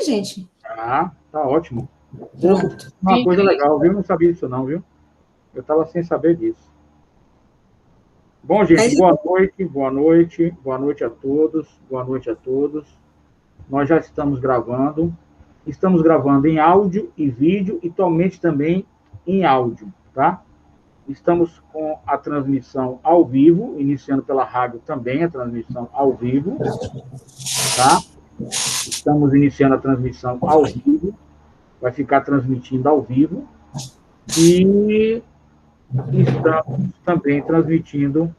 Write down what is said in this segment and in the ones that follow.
gente? Tá ótimo. Pronto. Uma coisa legal, viu? Não sabia disso não, viu? Eu estava sem saber disso. Bom, gente, boa noite a todos, boa noite a todos. Nós já estamos gravando em áudio e vídeo e atualmente também em áudio, tá? Estamos com a transmissão ao vivo, iniciando pela rádio também a transmissão ao vivo, tá? Estamos iniciando a transmissão ao vivo, vai ficar transmitindo ao vivo, e estamos também transmitindo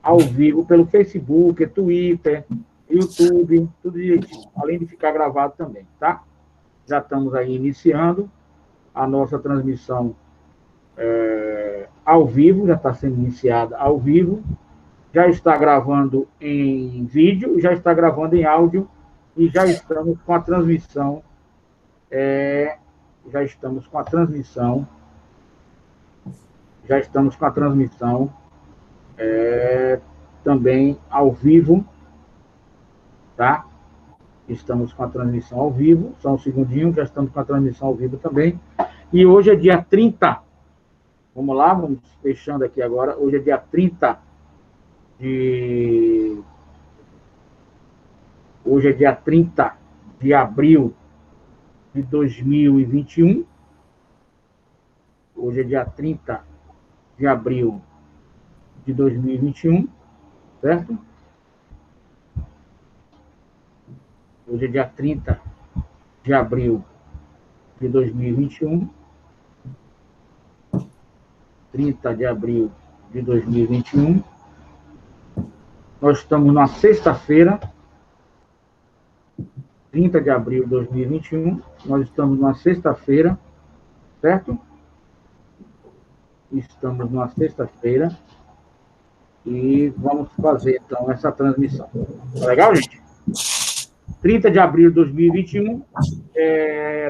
ao vivo pelo Facebook, Twitter, YouTube, tudo direitinho, além de ficar gravado também, tá? Já estamos aí iniciando a nossa transmissão ao vivo, já está sendo iniciada ao vivo, já está gravando em vídeo, já está gravando em áudio, e já estamos com a transmissão, também ao vivo, tá? Estamos com a transmissão ao vivo, só um segundinho, já estamos com a transmissão ao vivo também. E hoje é dia 30, vamos lá, vamos fechando aqui agora, hoje é dia 30 de... Hoje é dia 30 de abril de 2021. Hoje é dia 30 de abril de 2021, certo? Hoje é dia 30 de abril de 2021. 30 de abril de 2021. Nós estamos na sexta-feira, 30 de abril de 2021. Nós estamos numa sexta-feira, certo? Estamos numa sexta-feira e vamos fazer, então, essa transmissão. Tá legal, gente? 30 de abril de 2021,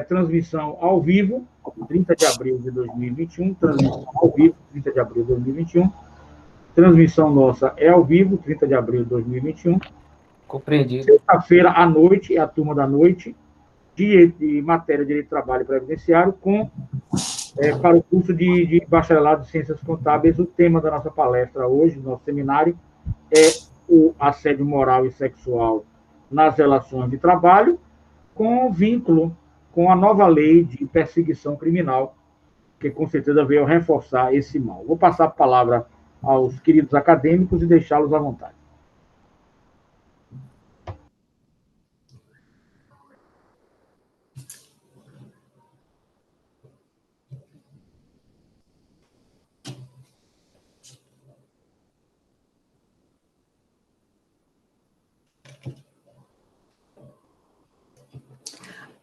transmissão ao vivo, 30 de abril de 2021, transmissão ao vivo, 30 de abril de 2021. Transmissão nossa é ao vivo, 30 de abril de 2021. Compreendido. Sexta-feira à noite, é a turma da noite, de matéria de Direito do Trabalho Previdenciário, para o curso de Bacharelado de Ciências Contábeis. O tema da nossa palestra hoje, do nosso seminário, é o assédio moral e sexual nas relações de trabalho, com vínculo com a nova lei de perseguição criminal, que com certeza veio reforçar esse mal. Vou passar a palavra aos queridos acadêmicos e deixá-los à vontade.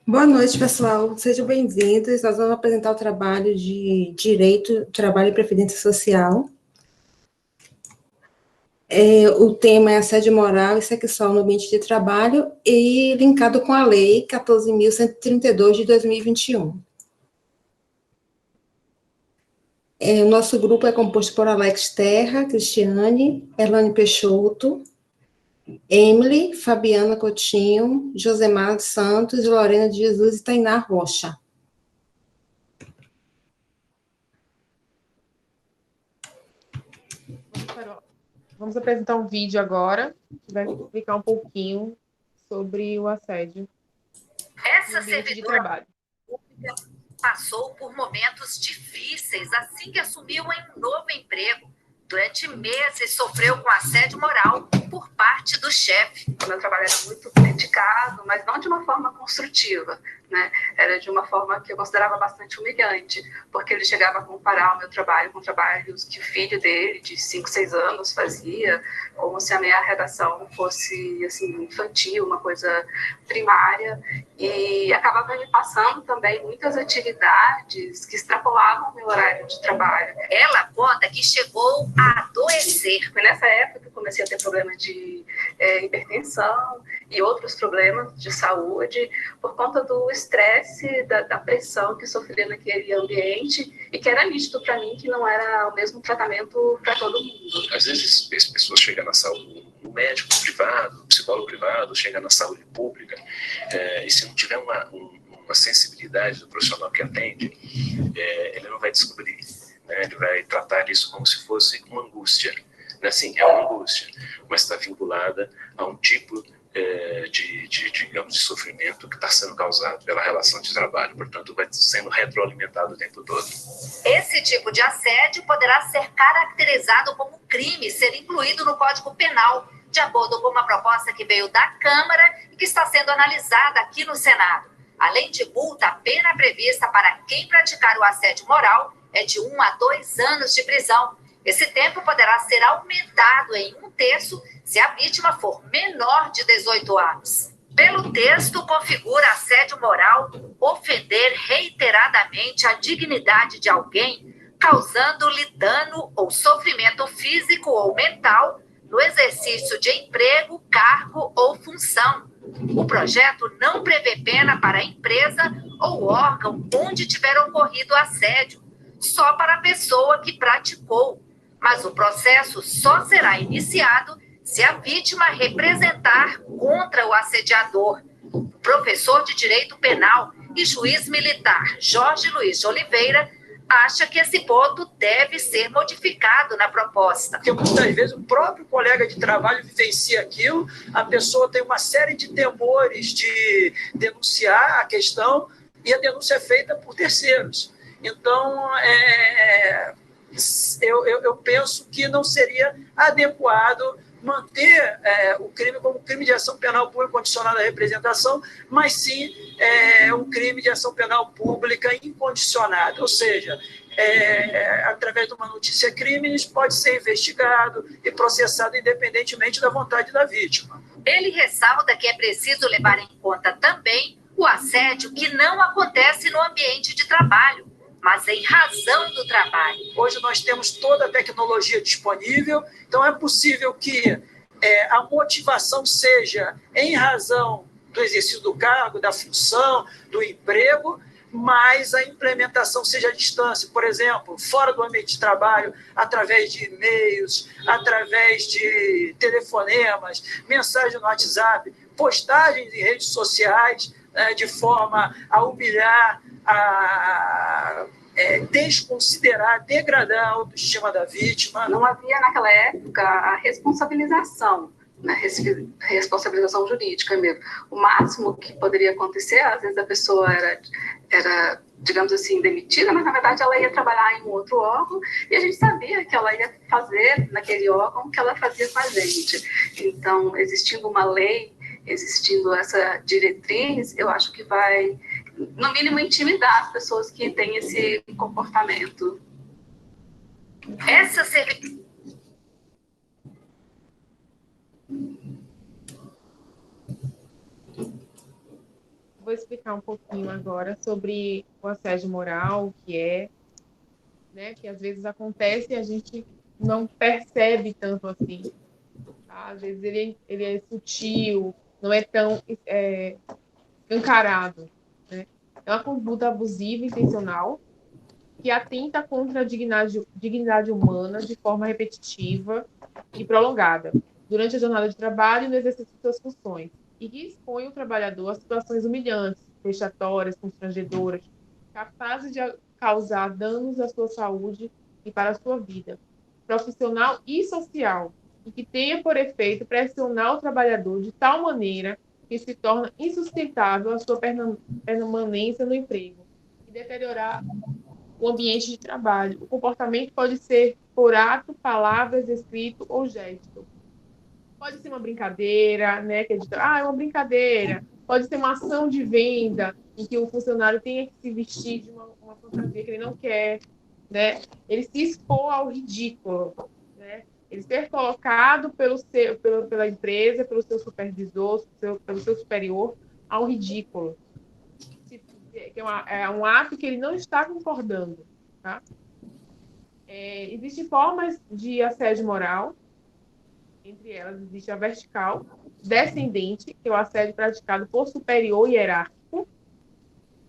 Boa noite, pessoal. Sejam bem-vindos. Nós vamos apresentar o trabalho de Direito, Trabalho e Previdência Social. O tema é assédio moral e sexual no ambiente de trabalho e linkado com a Lei 14.132 de 2021. O nosso grupo é composto por Alex Terra, Cristiane, Elane Peixoto, Emily, Fabiana Coutinho, Josemar Santos, Lorena de Jesus e Tainá Rocha. Vamos apresentar um vídeo agora, que vai explicar um pouquinho sobre o assédio no ambiente de trabalho. Passou por momentos difíceis assim que assumiu um novo emprego. Durante meses sofreu com assédio moral por parte do chefe. O meu trabalho era muito criticado, mas não de uma forma construtiva, né? Era de uma forma que eu considerava bastante humilhante, porque ele chegava a comparar o meu trabalho com trabalhos que o filho dele, de 5, 6 anos, fazia, como se a minha redação fosse assim, infantil, uma coisa primária, e acabava me passando também muitas atividades que extrapolavam o meu horário de trabalho. Ela conta que chegou a adoecer. Foi nessa época que eu comecei a ter problema de hipertensão e outros problemas de saúde por conta do estresse, da pressão que sofria naquele ambiente e que era nítido para mim que não era o mesmo tratamento para todo mundo. Às vezes as pessoas chegam na saúde, no médico privado, escola privada, chega na saúde pública, e se não tiver uma sensibilidade do profissional que atende, ele não vai descobrir, né? Ele vai tratar isso como se fosse uma angústia. Assim, é uma angústia, mas está vinculada a um tipo digamos, de sofrimento que está sendo causado pela relação de trabalho. Portanto, vai sendo retroalimentado o tempo todo. Esse tipo de assédio poderá ser caracterizado como crime, ser incluído no Código Penal, de acordo com uma proposta que veio da Câmara e que está sendo analisada aqui no Senado. Além de multa, a pena prevista para quem praticar o assédio moral é de 1 a 2 anos de prisão. Esse tempo poderá ser aumentado em 1/3 se a vítima for menor de 18 anos. Pelo texto, configura assédio moral ofender reiteradamente a dignidade de alguém, causando-lhe dano ou sofrimento físico ou mental no exercício de emprego, cargo ou função. O projeto não prevê pena para a empresa ou órgão onde tiver ocorrido assédio, só para a pessoa que praticou. Mas o processo só será iniciado se a vítima representar contra o assediador. O professor de Direito Penal e juiz militar Jorge Luiz de Oliveira acha que esse ponto deve ser modificado na proposta. Porque muitas vezes o próprio colega de trabalho vivencia aquilo, a pessoa tem uma série de temores de denunciar a questão e a denúncia é feita por terceiros. Então, eu penso que não seria adequado manter o crime como crime de ação penal pública condicionada à representação, mas sim um crime de ação penal pública incondicionada, ou seja, através de uma notícia crime, pode ser investigado e processado independentemente da vontade da vítima. Ele ressalta que é preciso levar em conta também o assédio que não acontece no ambiente de trabalho, mas em razão do trabalho. Hoje nós temos toda a tecnologia disponível, então é possível que a motivação seja em razão do exercício do cargo, da função, do emprego, mas a implementação seja à distância, por exemplo, fora do ambiente de trabalho, através de e-mails, através de telefonemas, mensagem no WhatsApp, postagens em redes sociais, de forma a humilhar, a desconsiderar, degradar a autoestima da vítima. Não havia naquela época a responsabilização, né, responsabilização jurídica mesmo. O máximo que poderia acontecer, às vezes a pessoa era, digamos assim, demitida, mas na verdade ela ia trabalhar em um outro órgão e a gente sabia que ela ia fazer naquele órgão o que ela fazia com a gente. Então, existindo uma lei, existindo essa diretriz, eu acho que vai, no mínimo, intimidar as pessoas que têm esse comportamento. Vou explicar um pouquinho agora sobre o assédio moral, que que às vezes acontece e a gente não percebe tanto assim. Tá? Às vezes ele é sutil, não é tão escancarado. Né? É uma conduta abusiva intencional que atenta contra a dignidade humana de forma repetitiva e prolongada, durante a jornada de trabalho e no exercício de suas funções, e que expõe o trabalhador a situações humilhantes, vexatórias, constrangedoras, capazes de causar danos à sua saúde e para a sua vida profissional e social, e que tenha por efeito pressionar o trabalhador de tal maneira que se torna insustentável a sua permanência no emprego e deteriorar o ambiente de trabalho. O comportamento pode ser por ato, palavras, escrito ou gesto. Pode ser uma brincadeira, né? Que é uma brincadeira. Pode ser uma ação de venda em que o funcionário tenha que se vestir de uma fantasia que ele não quer, né? Ele se expor ao ridículo, né? Ele ser colocado pela empresa, pelo seu supervisor, pelo seu superior, ao ridículo. Que é um ato que ele não está concordando. Tá? Existem formas de assédio moral, entre elas existe a vertical, descendente, que é o assédio praticado por superior hierárquico,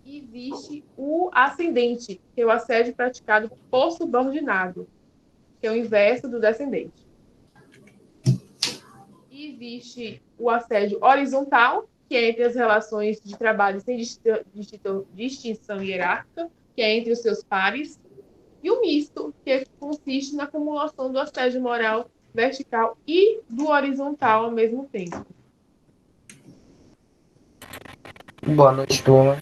e existe o ascendente, que é o assédio praticado por subordinado, que é o inverso do descendente. E existe o assédio horizontal, que é entre as relações de trabalho sem distinção hierárquica, que é entre os seus pares, e o misto, que consiste na acumulação do assédio moral vertical e do horizontal ao mesmo tempo. Boa noite, turma.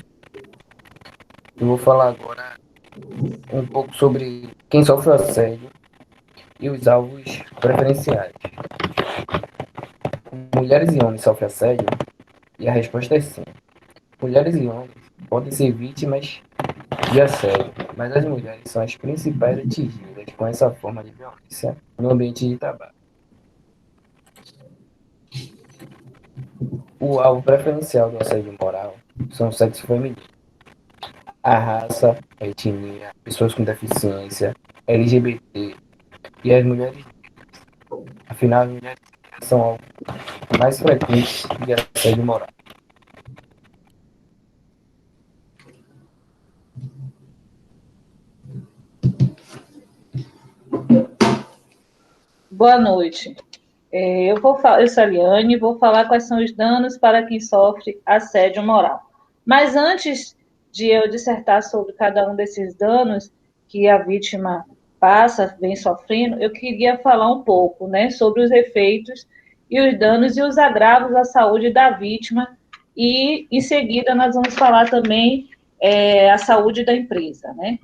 Eu vou falar agora um pouco sobre quem sofre o assédio e os alvos preferenciais. Mulheres e homens sofrem assédio? E a resposta é sim. Mulheres e homens podem ser vítimas de assédio, mas as mulheres são as principais atingidas com essa forma de violência no ambiente de trabalho. O alvo preferencial do assédio moral são o sexo feminino, a raça, a etnia, pessoas com deficiência, LGBT e as mulheres negras. Afinal, as mulheres negras são alvo mais frequentes de assédio moral. Boa noite. Eu sou a Liane, vou falar quais são os danos para quem sofre assédio moral. Mas antes de eu dissertar sobre cada um desses danos que a vítima passa, vem sofrendo, eu queria falar um pouco, né, sobre os efeitos e os danos e os agravos à saúde da vítima e, em seguida, nós vamos falar também a saúde da empresa, né?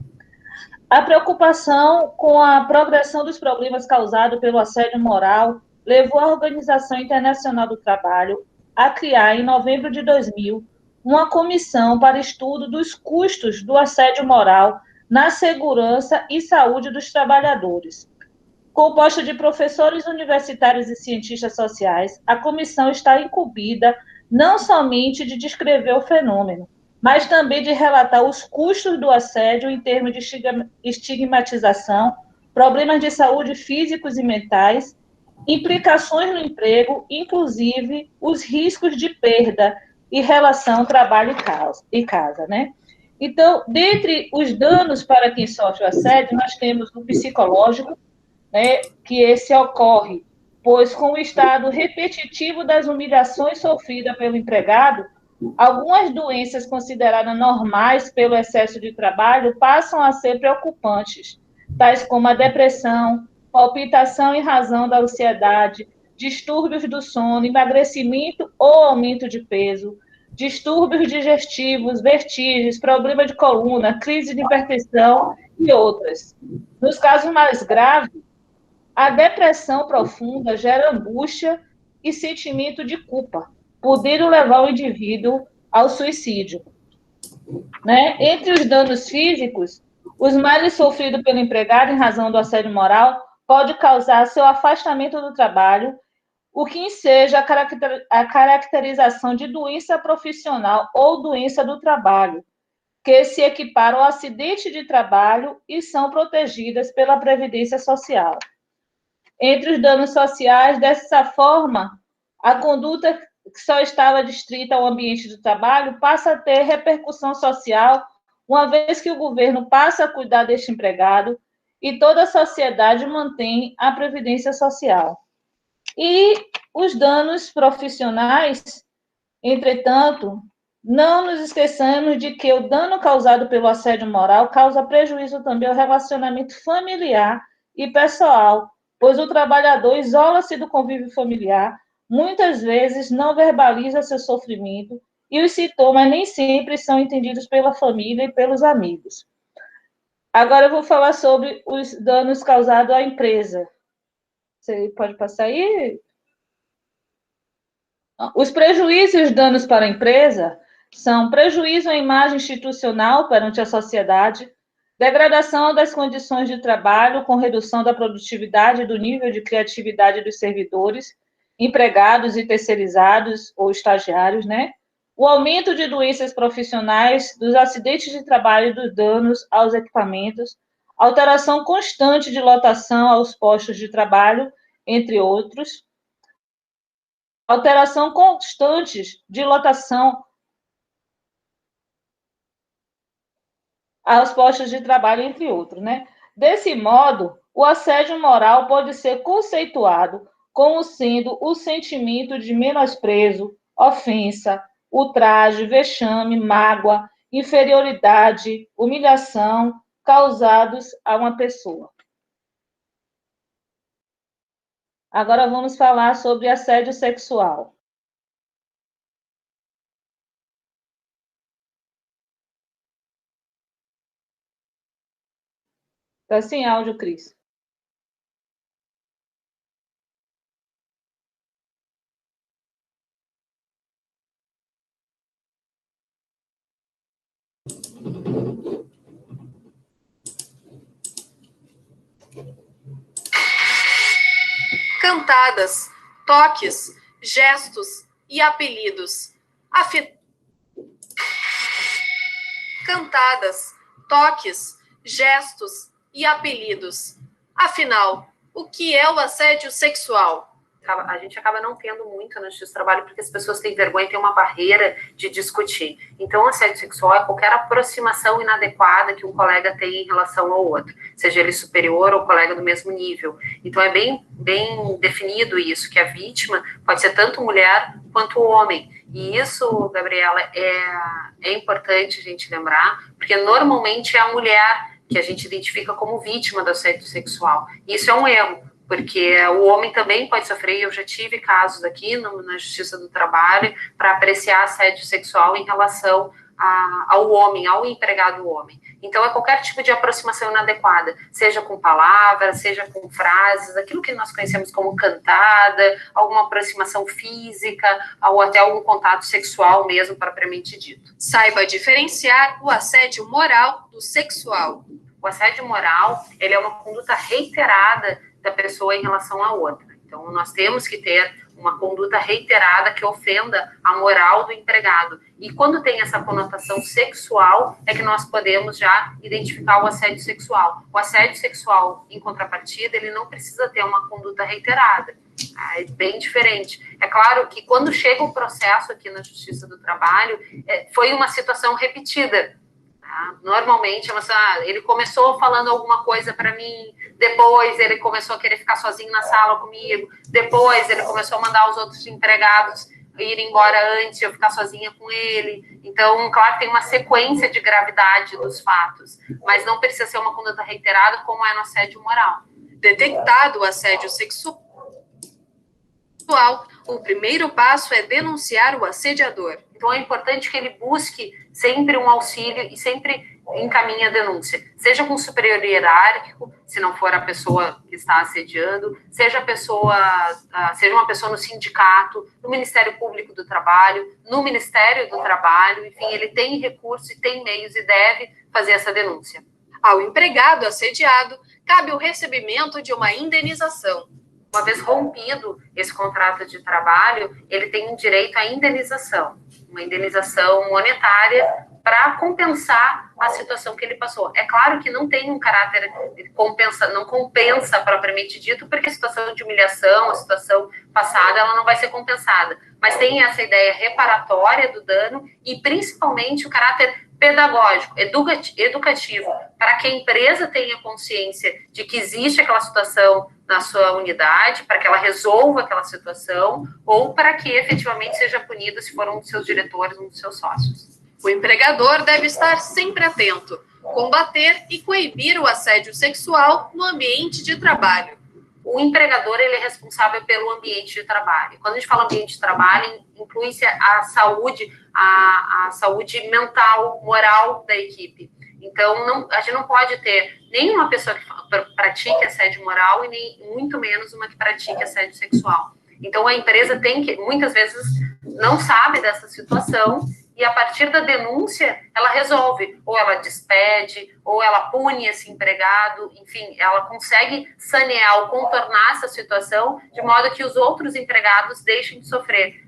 A preocupação com a progressão dos problemas causados pelo assédio moral levou a Organização Internacional do Trabalho a criar, em novembro de 2000, uma comissão para estudo dos custos do assédio moral na segurança e saúde dos trabalhadores. Composta de professores universitários e cientistas sociais, a comissão está incumbida não somente de descrever o fenômeno, mas também de relatar os custos do assédio em termos de estigmatização, problemas de saúde físicos e mentais, implicações no emprego, inclusive os riscos de perda e relação trabalho e casa, né? Então, dentre os danos para quem sofre o assédio, nós temos o psicológico, né, que esse ocorre, pois com o estado repetitivo das humilhações sofridas pelo empregado, algumas doenças consideradas normais pelo excesso de trabalho passam a ser preocupantes, tais como a depressão, palpitação em razão da ansiedade, distúrbios do sono, emagrecimento ou aumento de peso, distúrbios digestivos, vertigens, problema de coluna, crise de hipertensão e outras. Nos casos mais graves, a depressão profunda gera angústia e sentimento de culpa, podendo levar o indivíduo ao suicídio. Né? Entre os danos físicos, os males sofridos pelo empregado em razão do assédio moral pode causar seu afastamento do trabalho, o que enseja a caracterização de doença profissional ou doença do trabalho, que se equiparam ao acidente de trabalho e são protegidas pela Previdência Social. Entre os danos sociais, dessa forma, a conduta que só estava distrita ao ambiente do trabalho passa a ter repercussão social, uma vez que o governo passa a cuidar deste empregado e toda a sociedade mantém a previdência social. E os danos profissionais, entretanto, não nos esqueçamos de que o dano causado pelo assédio moral causa prejuízo também ao relacionamento familiar e pessoal, pois o trabalhador isola-se do convívio familiar, muitas vezes não verbaliza seu sofrimento e os sintomas nem sempre são entendidos pela família e pelos amigos. Agora eu vou falar sobre os danos causados à empresa. Você pode passar aí? Os prejuízos e os danos para a empresa são prejuízo à imagem institucional perante a sociedade, degradação das condições de trabalho com redução da produtividade e do nível de criatividade dos servidores, empregados e terceirizados ou estagiários, né? O aumento de doenças profissionais, dos acidentes de trabalho e dos danos aos equipamentos, alteração constante de lotação aos postos de trabalho, entre outros, alteração constante de lotação aos postos de trabalho, entre outros, né? Desse modo, o assédio moral pode ser conceituado como sendo o sentimento de menosprezo, ofensa, ultraje, vexame, mágoa, inferioridade, humilhação causados a uma pessoa. Agora vamos falar sobre assédio sexual. Está sem áudio, Cris. Cantadas, toques, gestos e apelidos. Cantadas, toques, gestos e apelidos. Afinal, o que é o assédio sexual? A gente acaba não tendo muito na justiça do trabalho porque as pessoas têm vergonha, tem uma barreira de discutir. Então, o assédio sexual é qualquer aproximação inadequada que um colega tem em relação ao outro, seja ele superior ou colega do mesmo nível. Então, é bem definido isso, que a vítima pode ser tanto mulher quanto homem. E isso, Gabriela, é importante a gente lembrar, porque normalmente é a mulher que a gente identifica como vítima do assédio sexual. Isso é um erro, porque o homem também pode sofrer. Eu já tive casos aqui na Justiça do Trabalho para apreciar assédio sexual em relação ao homem, ao empregado homem. Então, é qualquer tipo de aproximação inadequada, seja com palavras, seja com frases, aquilo que nós conhecemos como cantada, alguma aproximação física, ou até algum contato sexual mesmo, propriamente dito. Saiba diferenciar o assédio moral do sexual. O assédio moral, ele é uma conduta reiterada da pessoa em relação à outra. Então, nós temos que ter uma conduta reiterada que ofenda a moral do empregado. E quando tem essa conotação sexual, é que nós podemos já identificar o assédio sexual. O assédio sexual, em contrapartida, ele não precisa ter uma conduta reiterada. É bem diferente. É claro que quando chega o processo aqui na Justiça do Trabalho, foi uma situação repetida. Normalmente, ele começou falando alguma coisa para mim, depois ele começou a querer ficar sozinho na sala comigo, depois ele começou a mandar os outros empregados ir embora antes de eu ficar sozinha com ele. Então, claro, tem uma sequência de gravidade dos fatos, mas não precisa ser uma conduta reiterada como é no assédio moral. Detectado o assédio sexual, o primeiro passo é denunciar o assediador. Então, é importante que ele busque sempre um auxílio e sempre encaminhe a denúncia. Seja com o superior hierárquico, se não for a pessoa que está assediando, seja uma pessoa no sindicato, no Ministério Público do Trabalho, no Ministério do Trabalho, enfim, ele tem recursos e tem meios e deve fazer essa denúncia. Ao empregado assediado, cabe o recebimento de uma indenização. Uma vez rompido esse contrato de trabalho, ele tem um direito à indenização, uma indenização monetária para compensar a situação que ele passou. É claro que não tem um caráter não compensa propriamente dito, porque a situação de humilhação, a situação passada, ela não vai ser compensada. Mas tem essa ideia reparatória do dano e principalmente o caráter pedagógico, educativo, para que a empresa tenha consciência de que existe aquela situação na sua unidade, para que ela resolva aquela situação, ou para que efetivamente seja punida se for um dos seus diretores, um dos seus sócios. O empregador deve estar sempre atento, combater e coibir o assédio sexual no ambiente de trabalho. O empregador, ele é responsável pelo ambiente de trabalho. Quando a gente fala ambiente de trabalho, inclui-se a saúde mental, moral da equipe. Então, a gente não pode ter nenhuma pessoa que pratique assédio moral e nem muito menos uma que pratique assédio sexual. Então, a empresa muitas vezes não sabe dessa situação e a partir da denúncia, ela resolve, ou ela despede, ou ela pune esse empregado, enfim, ela consegue sanear ou contornar essa situação de modo que os outros empregados deixem de sofrer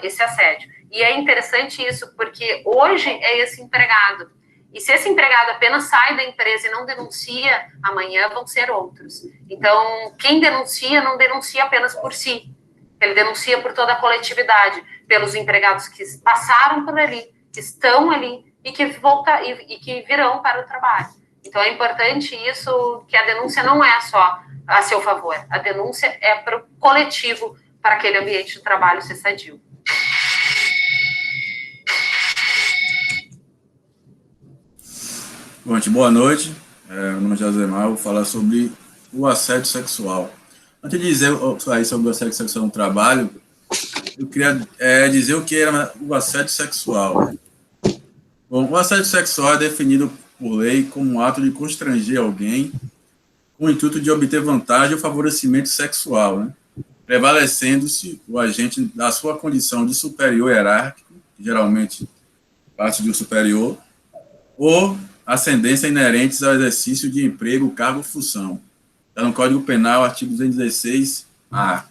esse assédio. E é interessante isso, porque hoje é esse empregado. E se esse empregado apenas sai da empresa e não denuncia, amanhã vão ser outros. Então, quem denuncia, não denuncia apenas por si. Ele denuncia por toda a coletividade, pelos empregados que passaram por ali, que estão ali e que virão para o trabalho. Então, é importante isso, que a denúncia não é só a seu favor. A denúncia é para o coletivo, para aquele ambiente de trabalho ser sadio. Bom, boa noite. Meu nome é Josemar, vou falar sobre o assédio sexual. Antes de dizer sobre o assédio sexual no trabalho, eu queria dizer o que era o assédio sexual. Né? Bom, o assédio sexual é definido por lei como um ato de constranger alguém com o intuito de obter vantagem ou favorecimento sexual, né? Prevalecendo-se o agente da sua condição de superior hierárquico, que geralmente parte de um superior, ou ascendência inerentes ao exercício de emprego, cargo ou função. Está no Código Penal, artigo 216-A.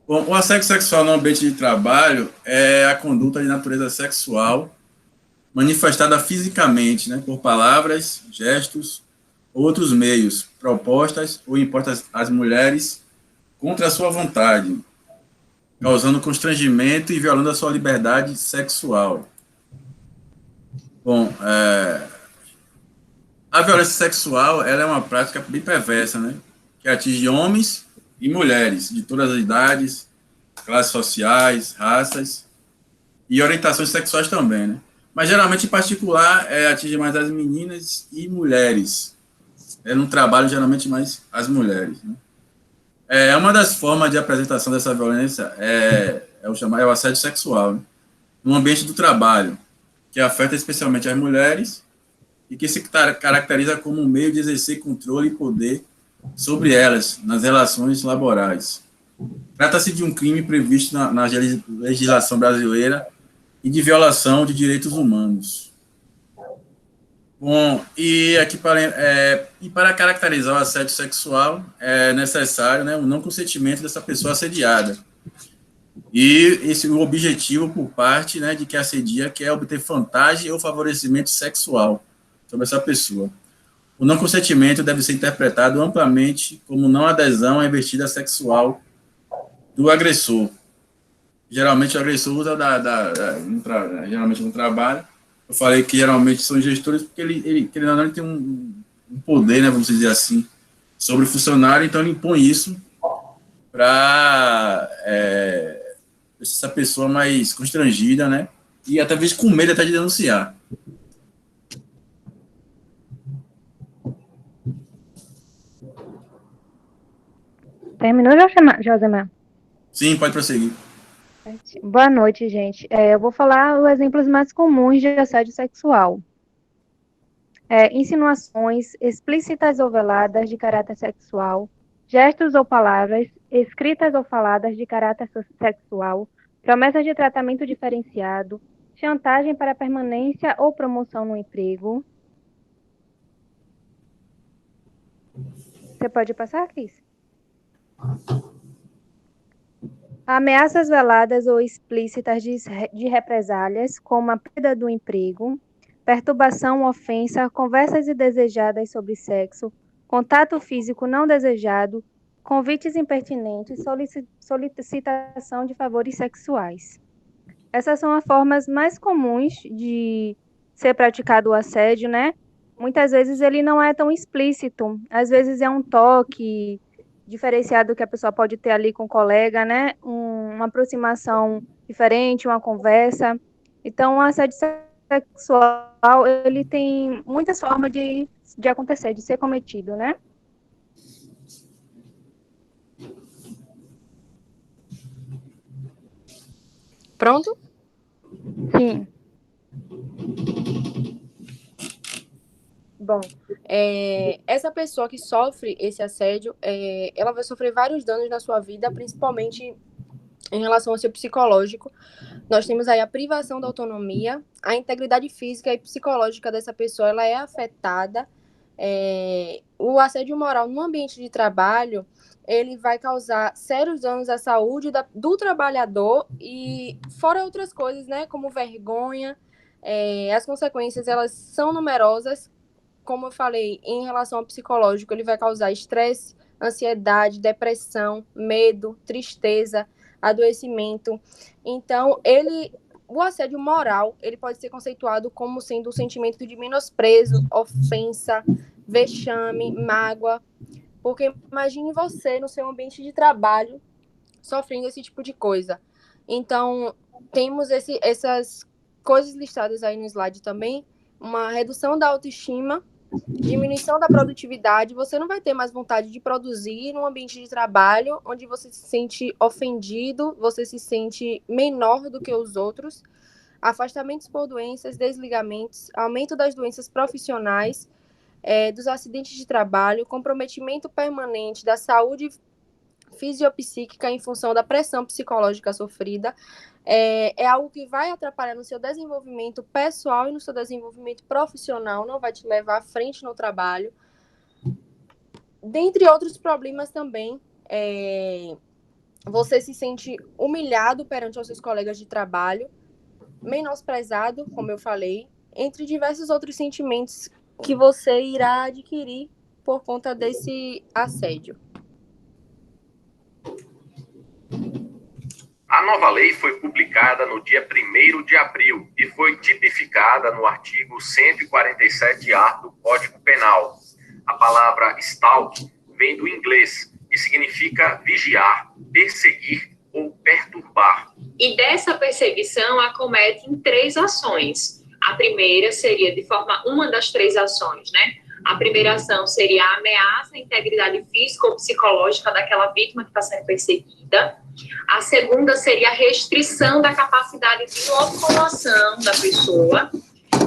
Bom, o assédio sexual no ambiente de trabalho é a conduta de natureza sexual manifestada fisicamente, né, por palavras, gestos, ou outros meios, propostas ou impostas às mulheres contra a sua vontade, causando constrangimento e violando a sua liberdade sexual. Bom, a violência sexual ela é uma prática bem perversa, né, que atinge homens e mulheres de todas as idades, classes sociais, raças e orientações sexuais também, né? Mas geralmente, em particular, atinge mais as meninas e mulheres. No trabalho, geralmente, mais as mulheres. Né? Uma das formas de apresentação dessa violência é o assédio sexual, né? No ambiente do trabalho, que afeta especialmente as mulheres e que se caracteriza como um meio de exercer controle e poder sobre elas nas relações laborais. Trata-se de um crime previsto na legislação brasileira e de violação de direitos humanos. Bom, e aqui para caracterizar o assédio sexual é necessário, né, o não consentimento dessa pessoa assediada. E o objetivo por parte, né, de que assedia, que é obter vantagem ou favorecimento sexual sobre essa pessoa. O não consentimento deve ser interpretado amplamente como não adesão à investida sexual do agressor. Geralmente o agressor usa geralmente no trabalho. Eu falei que geralmente são gestores porque ele tem um poder, né, vamos dizer assim, sobre o funcionário, então ele impõe isso para essa pessoa mais constrangida, né, e até vezes com medo até de denunciar. Terminou, Josemar? Sim, pode prosseguir. Boa noite, gente. Eu vou falar os exemplos mais comuns de assédio sexual. Insinuações explícitas ou veladas de caráter sexual, gestos ou palavras escritas ou faladas de caráter sexual, promessas de tratamento diferenciado, chantagem para permanência ou promoção no emprego. Você pode passar, Cris? Ameaças veladas ou explícitas de represálias, como a perda do emprego, perturbação, ofensa, conversas indesejadas sobre sexo, contato físico não desejado, convites impertinentes, solicitação de favores sexuais. Essas são as formas mais comuns de ser praticado o assédio, né? Muitas vezes ele não é tão explícito, às vezes é um toque diferenciado que a pessoa pode ter ali com o colega, né? Uma aproximação diferente, uma conversa. Então, o assédio sexual, ele tem muitas formas de acontecer, de ser cometido, né? Pronto? Sim. Bom, essa pessoa que sofre esse assédio, ela vai sofrer vários danos na sua vida, principalmente em relação ao seu psicológico. Nós temos aí a privação da autonomia, a integridade física e psicológica dessa pessoa, ela é afetada. O assédio moral no ambiente de trabalho, ele vai causar sérios danos à saúde do trabalhador e fora outras coisas, né, como vergonha. As consequências, elas são numerosas. Como eu falei, em relação ao psicológico, ele vai causar estresse, ansiedade, depressão, medo, tristeza, adoecimento. Então, o assédio moral, ele pode ser conceituado como sendo um sentimento de menosprezo, ofensa, vexame, mágoa, Porque imagine você no seu ambiente de trabalho sofrendo esse tipo de coisa. Então, temos essas coisas listadas aí no slide também, uma redução da autoestima, diminuição da produtividade, você não vai ter mais vontade de produzir num ambiente de trabalho onde você se sente ofendido, você se sente menor do que os outros, afastamentos por doenças, desligamentos, aumento das doenças profissionais, dos acidentes de trabalho, comprometimento permanente da saúde fisiopsíquica em função da pressão psicológica sofrida, é algo que vai atrapalhar no seu desenvolvimento pessoal e no seu desenvolvimento profissional, não vai te levar à frente no trabalho. Dentre outros problemas também, você se sente humilhado perante os seus colegas de trabalho, menosprezado, como eu falei, entre diversos outros sentimentos que você irá adquirir por conta desse assédio. A nova lei foi publicada no dia 1º de abril e foi tipificada no artigo 147A do Código Penal. A palavra stalk vem do inglês e significa vigiar, perseguir ou perturbar. E dessa perseguição acomete em 3 ações. A primeira seria uma das 3 ações, né? A primeira ação seria a ameaça à integridade física ou psicológica daquela vítima que está sendo perseguida. A segunda seria a restrição da capacidade de locomoção da pessoa.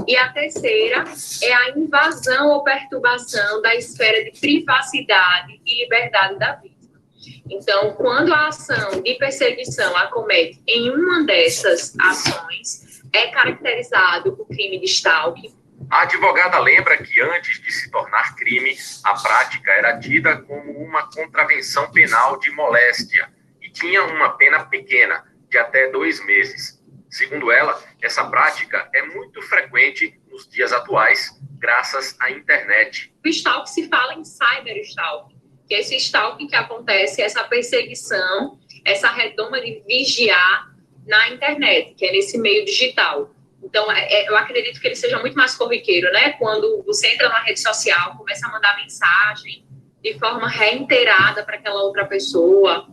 E a terceira é a invasão ou perturbação da esfera de privacidade e liberdade da vítima. Então, quando a ação de perseguição acomete em uma dessas ações, é caracterizado o crime de stalking. A advogada lembra que antes de se tornar crime, a prática era tida como uma contravenção penal de moléstia e tinha uma pena pequena, de até 2 meses. Segundo ela, essa prática é muito frequente nos dias atuais, graças à internet. O stalking se fala em cyberstalking, que é esse stalking que acontece, essa perseguição, essa redoma de vigiar na internet, que é nesse meio digital. Então, eu acredito que ele seja muito mais corriqueiro, né? Quando você entra na rede social, começa a mandar mensagem de forma reiterada para aquela outra pessoa.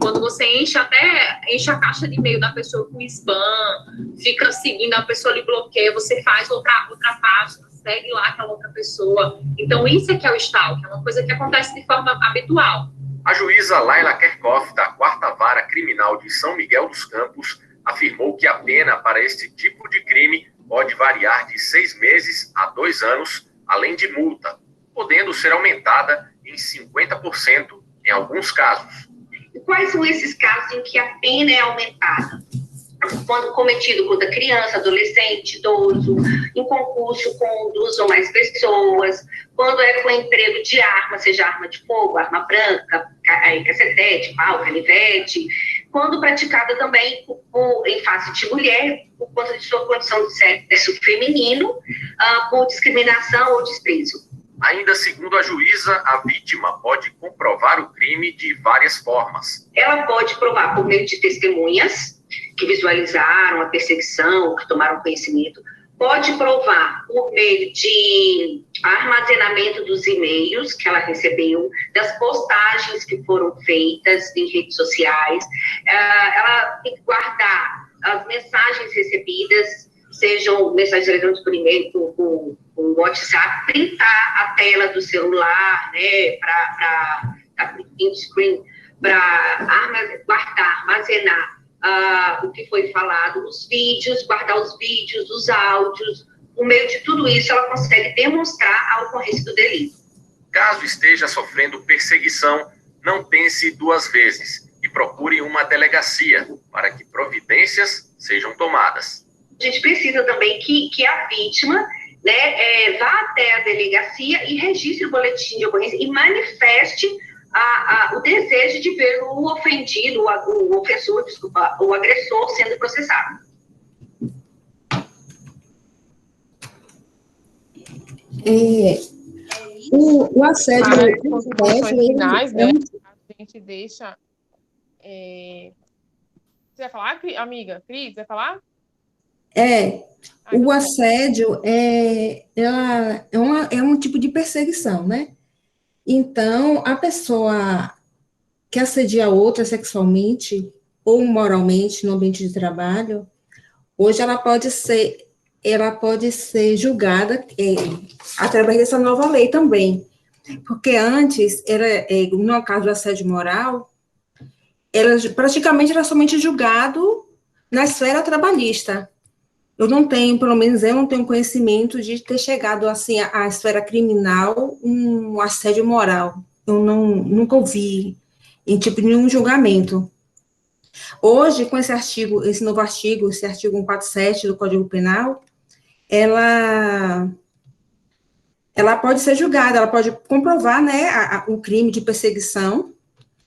Quando você enche a caixa de e-mail da pessoa com spam, fica seguindo a pessoa, lhe bloqueia, você faz outra página, segue lá aquela outra pessoa. Então, isso é que é o stalking, é uma coisa que acontece de forma habitual. A juíza Laila Kerkhoff, da 4ª Vara Criminal de São Miguel dos Campos, afirmou que a pena para este tipo de crime pode variar de 6 meses a 2 anos, além de multa, podendo ser aumentada em 50% em alguns casos. E quais são esses casos em que a pena é aumentada? Quando cometido contra criança, adolescente, idoso, em concurso com 2 ou mais pessoas, quando é com emprego de arma, seja arma de fogo, arma branca, cacetete, pau, canivete, quando praticada também em face de mulher, por conta de sua condição de sexo feminino, por discriminação ou desprezo. Ainda segundo a juíza, a vítima pode comprovar o crime de várias formas. Ela pode provar por meio de testemunhas que visualizaram a perseguição, que tomaram conhecimento. Pode provar por meio de armazenamento dos e-mails que ela recebeu, das postagens que foram feitas em redes sociais. Ela tem que guardar as mensagens recebidas, sejam mensagens eletrônicas por e-mail, por WhatsApp, printar a tela do celular, né, para print screen, para guardar, armazenar o que foi falado, os vídeos, guardar os vídeos, os áudios. Por meio de tudo isso, ela consegue demonstrar a ocorrência do delito. Caso esteja sofrendo perseguição, não pense 2 vezes e procure uma delegacia para que providências sejam tomadas. A gente precisa também que a vítima, né, vá até a delegacia e registre o boletim de ocorrência e manifeste o desejo de ver o ofendido, o ofensor, desculpa, o agressor sendo processado. O assédio... finais, né? A gente deixa... Você vai falar, amiga? Cris, vai falar? O assédio é um tipo de perseguição, né? Então, a pessoa que assedia a outra sexualmente ou moralmente no ambiente de trabalho, hoje ela pode ser julgada através dessa nova lei também. Porque antes, no caso do assédio moral, praticamente era somente julgado na esfera trabalhista. Eu não tenho conhecimento de ter chegado assim à esfera criminal um assédio moral. Eu nunca ouvi em tipo nenhum julgamento. Hoje, com esse novo artigo, esse artigo 147 do Código Penal, ela pode ser julgada, ela pode comprovar, né, o crime de perseguição,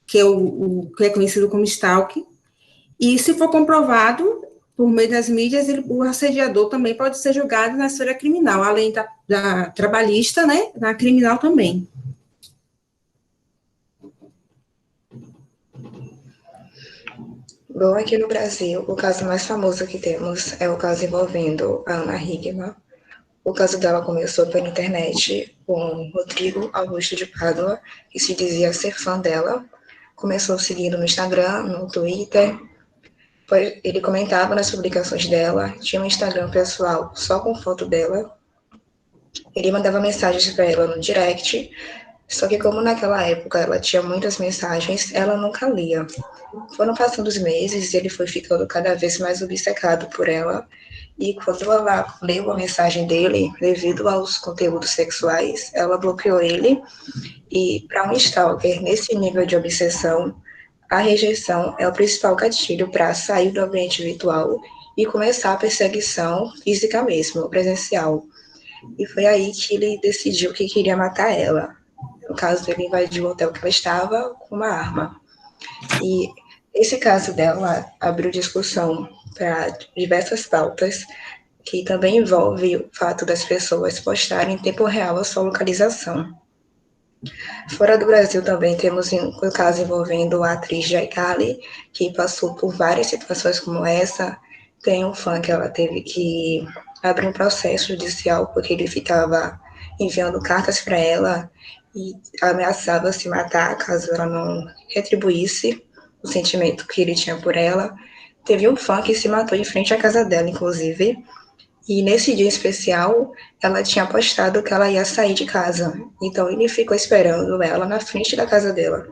que é que é conhecido como stalking, e se for comprovado por meio das mídias, o assediador também pode ser julgado na esfera criminal, além da trabalhista, né, na criminal também. Bom, aqui no Brasil, o caso mais famoso que temos é o caso envolvendo a Ana Hickman. O caso dela começou pela internet com Rodrigo Augusto de Pádua, que se dizia ser fã dela. Começou seguindo no Instagram, no Twitter. Ele comentava nas publicações dela, tinha um Instagram pessoal só com foto dela. Ele mandava mensagens para ela no direct, só que como naquela época ela tinha muitas mensagens, ela nunca lia. Foram passando os meses, ele foi ficando cada vez mais obcecado por ela, e quando ela leu a mensagem dele, devido aos conteúdos sexuais, ela bloqueou ele, e para um stalker nesse nível de obsessão, a rejeição é o principal gatilho para sair do ambiente virtual e começar a perseguição física mesmo, presencial. E foi aí que ele decidiu que queria matar ela. No caso, ele invadiu o hotel que ela estava com uma arma. E esse caso dela abriu discussão para diversas pautas, que também envolve o fato das pessoas postarem em tempo real a sua localização. Fora do Brasil também temos um caso envolvendo a atriz Jai Carly, que passou por várias situações como essa. Tem um fã que ela teve que abrir um processo judicial porque ele ficava enviando cartas para ela e ameaçava se matar caso ela não retribuísse o sentimento que ele tinha por ela. Teve um fã que se matou em frente à casa dela, inclusive, e nesse dia especial, ela tinha postado que ela ia sair de casa. Então, ele ficou esperando ela na frente da casa dela.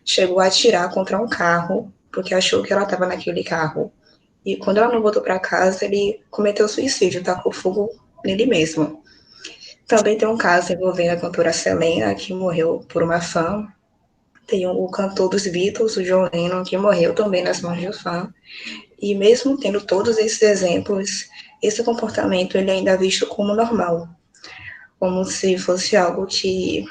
Chegou a atirar contra um carro, porque achou que ela estava naquele carro. E quando ela não voltou para casa, ele cometeu suicídio, tacou fogo nele mesmo. Também tem um caso envolvendo a cantora Selena, que morreu por uma fã. Tem o cantor dos Beatles, o John Lennon, que morreu também nas mãos de um fã. E mesmo tendo todos esses exemplos, esse comportamento ele ainda é visto como normal, como se fosse algo que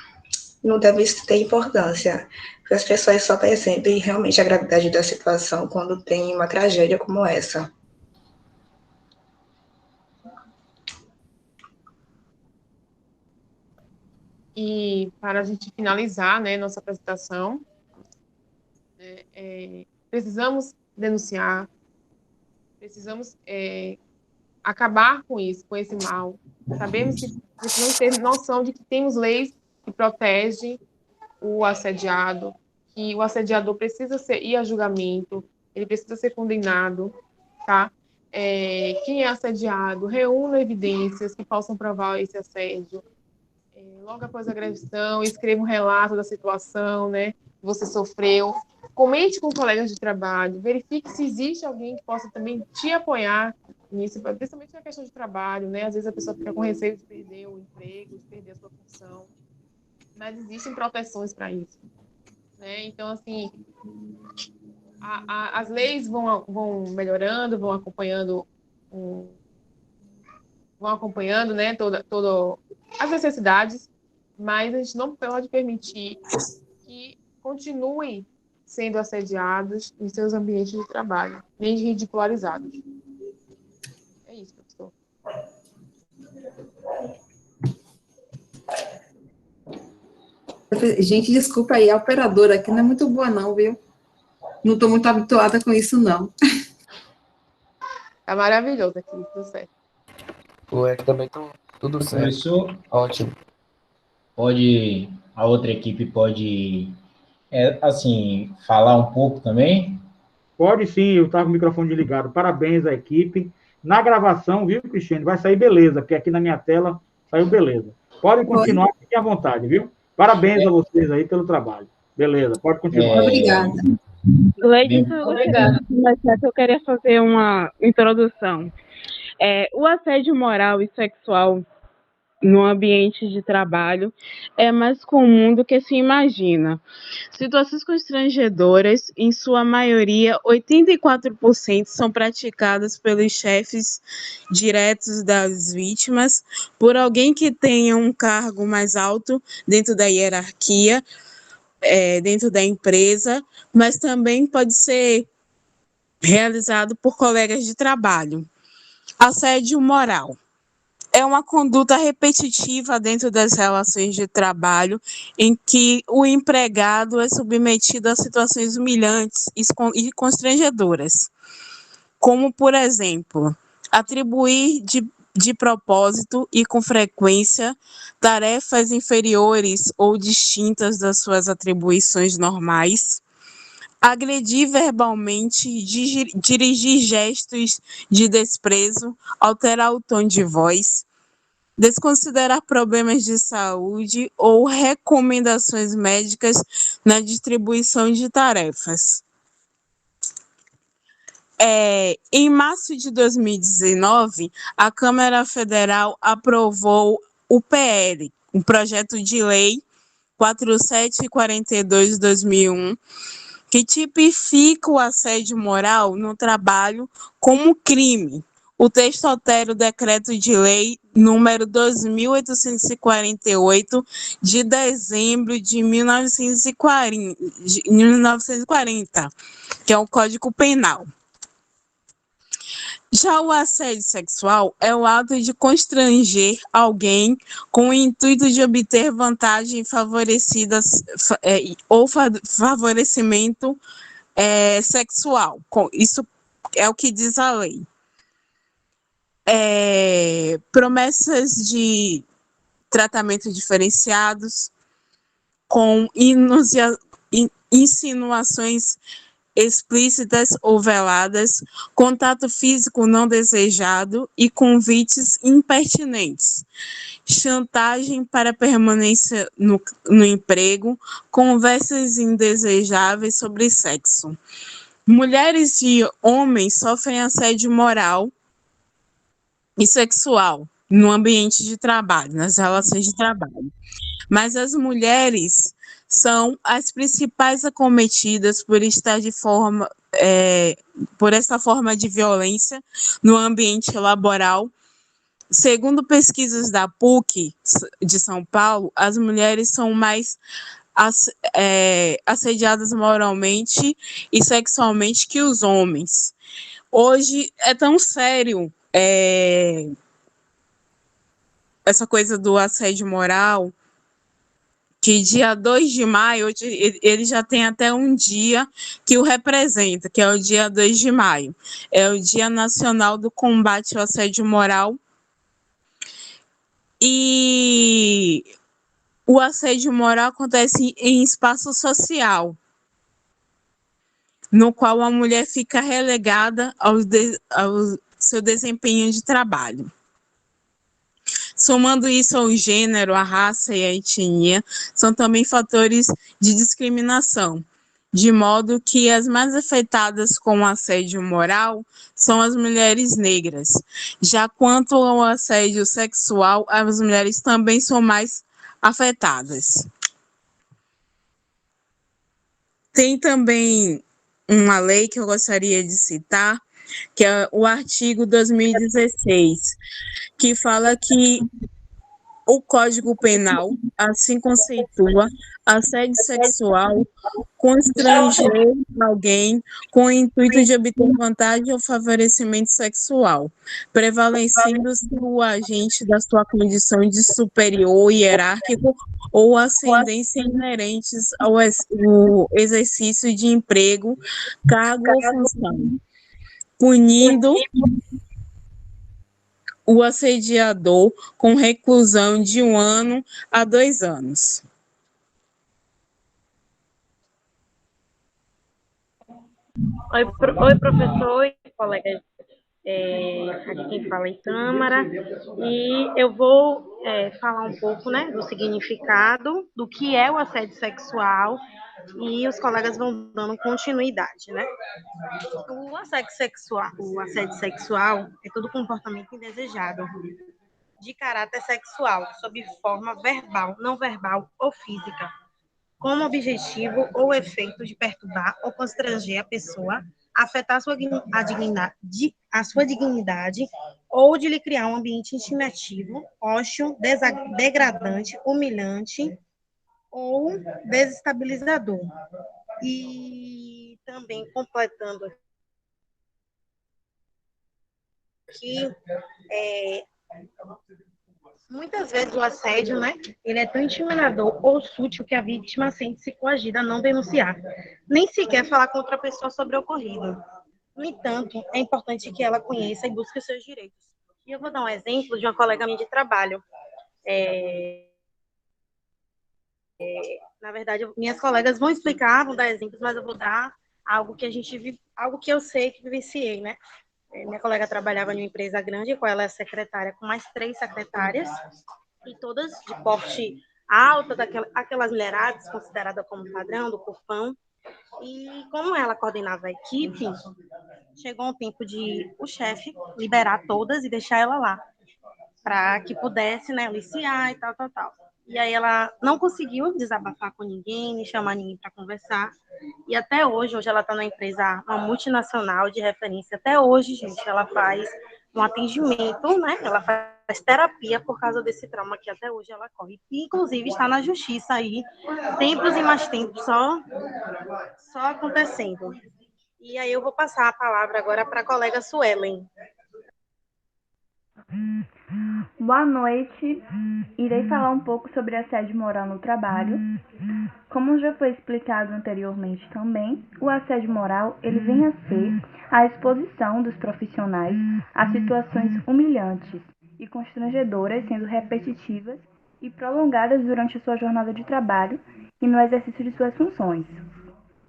não deve ter importância, porque as pessoas só percebem realmente a gravidade da situação quando tem uma tragédia como essa. E para a gente finalizar, né, nossa apresentação, precisamos denunciar, precisamos acabar com isso, com esse mal. Sabemos que precisamos ter noção de que temos leis que protegem o assediado, que o assediador precisa ir a julgamento, ele precisa ser condenado, tá? Quem é assediado, reúna evidências que possam provar esse assédio. Logo após a agressão, escreva um relato da situação, né, que você sofreu. Comente com colegas de trabalho, verifique se existe alguém que possa também te apoiar nisso, principalmente na questão de trabalho, né? Às vezes a pessoa fica com receio de perder o emprego, de perder a sua função, mas existem proteções para isso, né? Então, assim, as leis vão melhorando, vão acompanhando, né, toda as necessidades, mas a gente não pode permitir que continuem sendo assediados em seus ambientes de trabalho, nem ridicularizados. É isso, professor. Gente, desculpa aí, a operadora aqui não é muito boa não, viu? Não estou muito habituada com isso, não. Tá maravilhoso aqui, tudo certo. O também tudo certo. Professor, Ótimo. a outra equipe pode, assim, falar um pouco também? Pode sim, eu estava com o microfone ligado. Parabéns à equipe. Na gravação, viu, Cristiane? Vai sair beleza, porque aqui na minha tela saiu beleza. Podem continuar, fiquem à vontade, viu? Parabéns a vocês aí pelo trabalho. Beleza, pode continuar. Obrigada. Gleidson, eu queria fazer uma introdução. O assédio moral e sexual no ambiente de trabalho é mais comum do que se imagina. Situações constrangedoras, em sua maioria, 84% são praticadas pelos chefes diretos das vítimas, por alguém que tenha um cargo mais alto dentro da hierarquia, dentro da empresa, mas também pode ser realizado por colegas de trabalho. Assédio moral é uma conduta repetitiva dentro das relações de trabalho em que o empregado é submetido a situações humilhantes e constrangedoras, como, por exemplo, atribuir de propósito e com frequência tarefas inferiores ou distintas das suas atribuições normais, agredir verbalmente, dirigir gestos de desprezo, alterar o tom de voz, desconsiderar problemas de saúde ou recomendações médicas na distribuição de tarefas. Em março de 2019, a Câmara Federal aprovou o PL, um projeto de lei 4742 de 2001, que tipifica o assédio moral no trabalho como crime. O texto altera o decreto de lei número 2.848, de dezembro de 1940, que é o Código Penal. Já o assédio sexual é o ato de constranger alguém com o intuito de obter vantagem favorecida ou favorecimento sexual. Isso é o que diz a lei. Promessas de tratamento diferenciados, com insinuações explícitas ou veladas, contato físico não desejado e convites impertinentes, chantagem para permanência no emprego, conversas indesejáveis sobre sexo. Mulheres e homens sofrem assédio moral e sexual no ambiente de trabalho, nas relações de trabalho. Mas as mulheres são as principais acometidas por essa forma de violência no ambiente laboral. Segundo pesquisas da PUC de São Paulo, as mulheres são mais assediadas moralmente e sexualmente que os homens. Hoje é tão sério essa coisa do assédio moral, que dia 2 de maio, ele já tem até um dia que o representa, que é o dia 2 de maio. É o Dia Nacional do Combate ao Assédio Moral. E o assédio moral acontece em espaço social, no qual a mulher fica relegada ao seu desempenho de trabalho. Somando isso ao gênero, a raça e a etnia, são também fatores de discriminação, de modo que as mais afetadas com o assédio moral são as mulheres negras. Já quanto ao assédio sexual, as mulheres também são mais afetadas. Tem também uma lei que eu gostaria de citar, que é o artigo 2016, que fala que o Código Penal assim conceitua assédio sexual, constranger alguém com o intuito de obter vantagem ou favorecimento sexual, prevalecendo-se o agente da sua condição de superior hierárquico ou ascendência inerentes ao exercício de emprego, cargo ou função, punindo o assediador com reclusão de 1 ano a 2 anos. Oi, professor e colegas. Aqui quem fala é Câmara, e eu vou falar um pouco, né, do significado do que é o assédio sexual, e os colegas vão dando continuidade, né? O assédio sexual é todo comportamento indesejado de caráter sexual, sob forma verbal, não verbal ou física, como objetivo ou efeito de perturbar ou constranger a pessoa, afetar a sua dignidade ou de lhe criar um ambiente instintivo, hostil, degradante, humilhante ou desestabilizador. E também completando aqui, muitas vezes o assédio, né, ele é tão intimidador ou sutil que a vítima sente-se coagida a não denunciar, nem sequer falar com outra pessoa sobre o ocorrido. No entanto, é importante que ela conheça e busque os seus direitos. E eu vou dar um exemplo de uma colega minha de trabalho. Na verdade, minhas colegas vão explicar, vão dar exemplos, mas eu vou dar algo que a gente vive, algo que eu sei que vivenciei, né? Minha colega trabalhava em uma empresa grande, com ela é secretária, com mais 3 secretárias, e todas de porte alto, aquelas mulheradas consideradas como padrão do corpão. E como ela coordenava a equipe, chegou um tempo de o chefe liberar todas e deixar ela lá, para que pudesse, né, aliciar e tal. E aí ela não conseguiu desabafar com ninguém, nem chamar ninguém para conversar. E até hoje ela está na empresa, uma multinacional de referência. Até hoje, gente, ela faz um atendimento, né? Ela faz terapia por causa desse trauma que até hoje ela corre. E, inclusive, está na justiça aí, tempos e mais tempos só acontecendo. E aí eu vou passar a palavra agora para a colega Suelen. Boa noite. Irei falar um pouco sobre assédio moral no trabalho. Como já foi explicado anteriormente também, o assédio moral ele vem a ser a exposição dos profissionais a situações humilhantes e constrangedoras, sendo repetitivas e prolongadas durante a sua jornada de trabalho e no exercício de suas funções.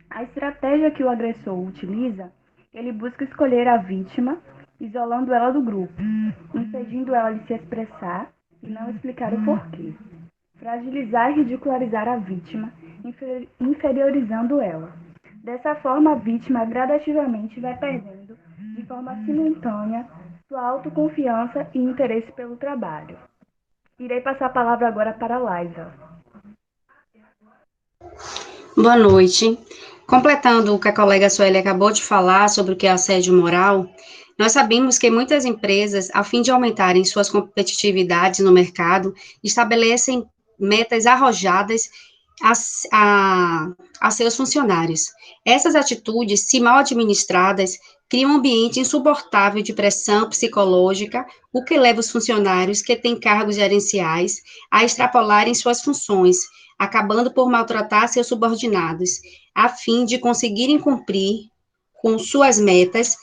A estratégia que o agressor utiliza, ele busca escolher a vítima, isolando ela do grupo, impedindo ela de se expressar e não explicar o porquê. Fragilizar e ridicularizar a vítima, inferiorizando ela. Dessa forma, a vítima gradativamente vai perdendo, de forma simultânea, sua autoconfiança e interesse pelo trabalho. Irei passar a palavra agora para a Liza. Boa noite. Completando o que a colega Sueli acabou de falar sobre o que é assédio moral, nós sabemos que muitas empresas, a fim de aumentarem suas competitividades no mercado, estabelecem metas arrojadas a seus funcionários. Essas atitudes, se mal administradas, criam um ambiente insuportável de pressão psicológica, o que leva os funcionários que têm cargos gerenciais a extrapolarem suas funções, acabando por maltratar seus subordinados, a fim de conseguirem cumprir com suas metas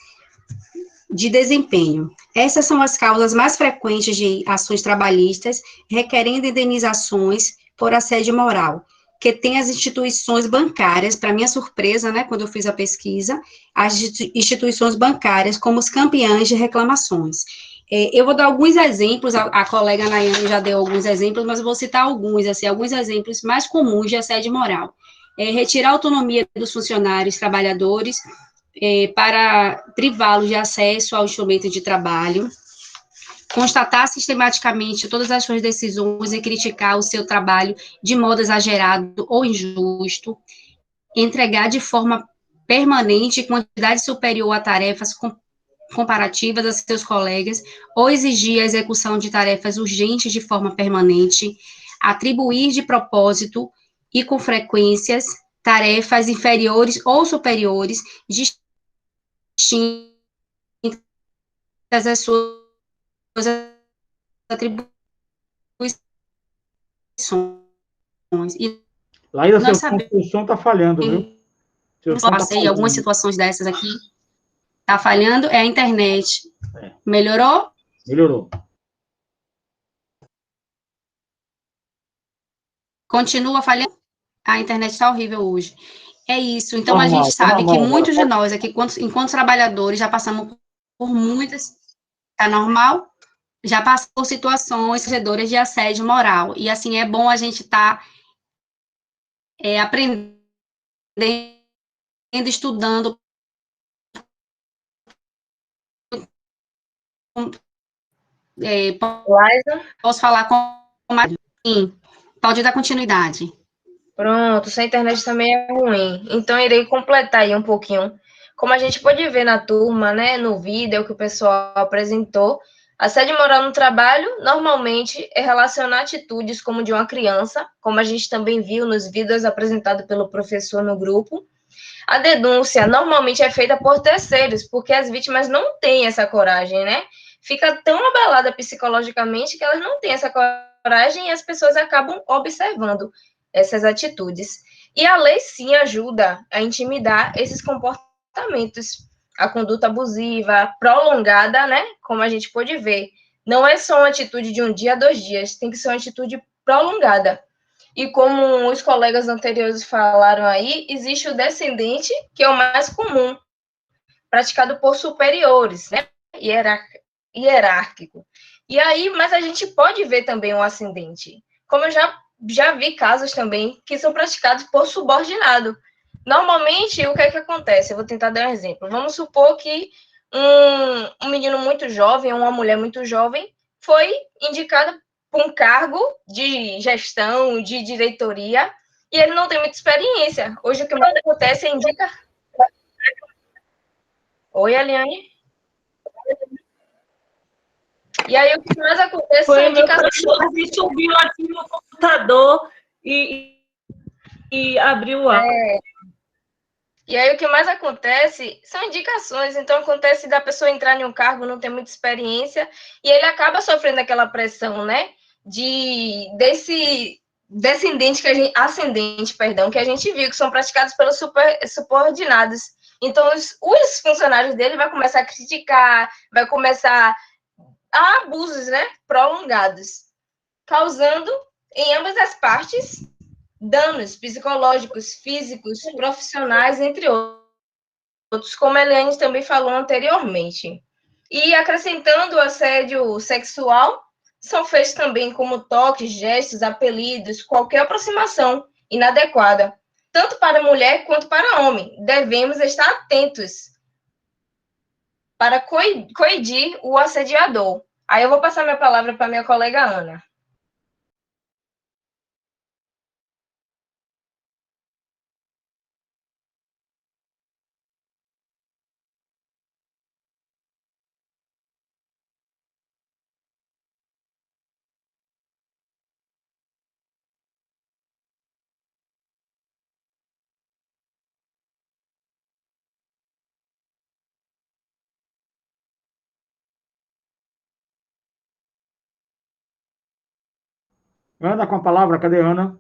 de desempenho. Essas são as causas mais frequentes de ações trabalhistas requerendo indenizações por assédio moral, que tem as instituições bancárias, para minha surpresa, né, quando eu fiz a pesquisa, as instituições bancárias como os campeões de reclamações. Eu vou dar alguns exemplos, a colega Nayane já deu alguns exemplos, mas eu vou citar alguns, assim, alguns exemplos mais comuns de assédio moral. Retirar a autonomia dos funcionários, trabalhadores, para privá-los de acesso ao instrumento de trabalho, constatar sistematicamente todas as suas decisões e criticar o seu trabalho de modo exagerado ou injusto, entregar de forma permanente quantidade superior a tarefas comparativas a seus colegas, ou exigir a execução de tarefas urgentes de forma permanente, atribuir de propósito e com frequências tarefas inferiores ou superiores distintas às suas atribuições. Laíra, seu som está falhando, viu? Eu passei algumas situações dessas aqui. Está falhando, é a internet. Melhorou? Melhorou. Continua falhando? A internet está horrível hoje. É isso. Então, a Normal, gente sabe que normal agora. muitos de nós aqui, enquanto trabalhadores, já passamos por muitas... Está normal? Já passamos por situações constrangedoras de assédio moral. E, assim, é bom a gente estar aprendendo, estudando. Posso falar com mais? Sim. Pode dar continuidade. Pronto, sua internet também é ruim. Então, irei completar aí um pouquinho. Como a gente pode ver na turma, né, no vídeo que o pessoal apresentou, assédio moral no trabalho, normalmente, é relacionar atitudes como de uma criança, como a gente também viu nos vídeos apresentados pelo professor no grupo. A denúncia normalmente é feita por terceiros, porque as vítimas não têm essa coragem, né? Fica tão abalada psicologicamente que elas não têm essa coragem e as pessoas acabam observando essas atitudes. E a lei, sim, ajuda a intimidar esses comportamentos. A conduta abusiva prolongada, né? Como a gente pôde ver, não é só uma atitude de 1 dia, 2 dias, tem que ser uma atitude prolongada. E como os colegas anteriores falaram aí, existe o descendente, que é o mais comum, praticado por superiores, né? Hierárquico. E aí, mas a gente pode ver também o ascendente. Como eu já vi casos também que são praticados por subordinado. Normalmente, o que é que acontece? Eu vou tentar dar um exemplo. Vamos supor que um menino muito jovem, uma mulher muito jovem, foi indicada para um cargo de gestão, de diretoria, e ele não tem muita experiência. Hoje, o que mais acontece é indicar... Oi, Eliane? E aí, o que mais acontece Foi são o meu indicações... cachorro que subiu aqui no computador e abriu o áudio. E aí, o que mais acontece são indicações. Então, acontece da pessoa entrar em um cargo, não ter muita experiência, e ele acaba sofrendo aquela pressão, né? Desse descendente ascendente, que a gente viu, que são praticados pelos subordinados. Então, os funcionários dele vão começar a criticar, vai começar a abusos, né? Prolongados, causando, em ambas as partes, danos psicológicos, físicos, profissionais, entre outros, como a Eliane também falou anteriormente. E acrescentando o assédio sexual, são feitos também como toques, gestos, apelidos, qualquer aproximação inadequada, tanto para mulher quanto para homem. Devemos estar atentos para coibir o assediador. Aí eu vou passar minha palavra para minha colega Ana. Ana com a palavra, cadê Ana?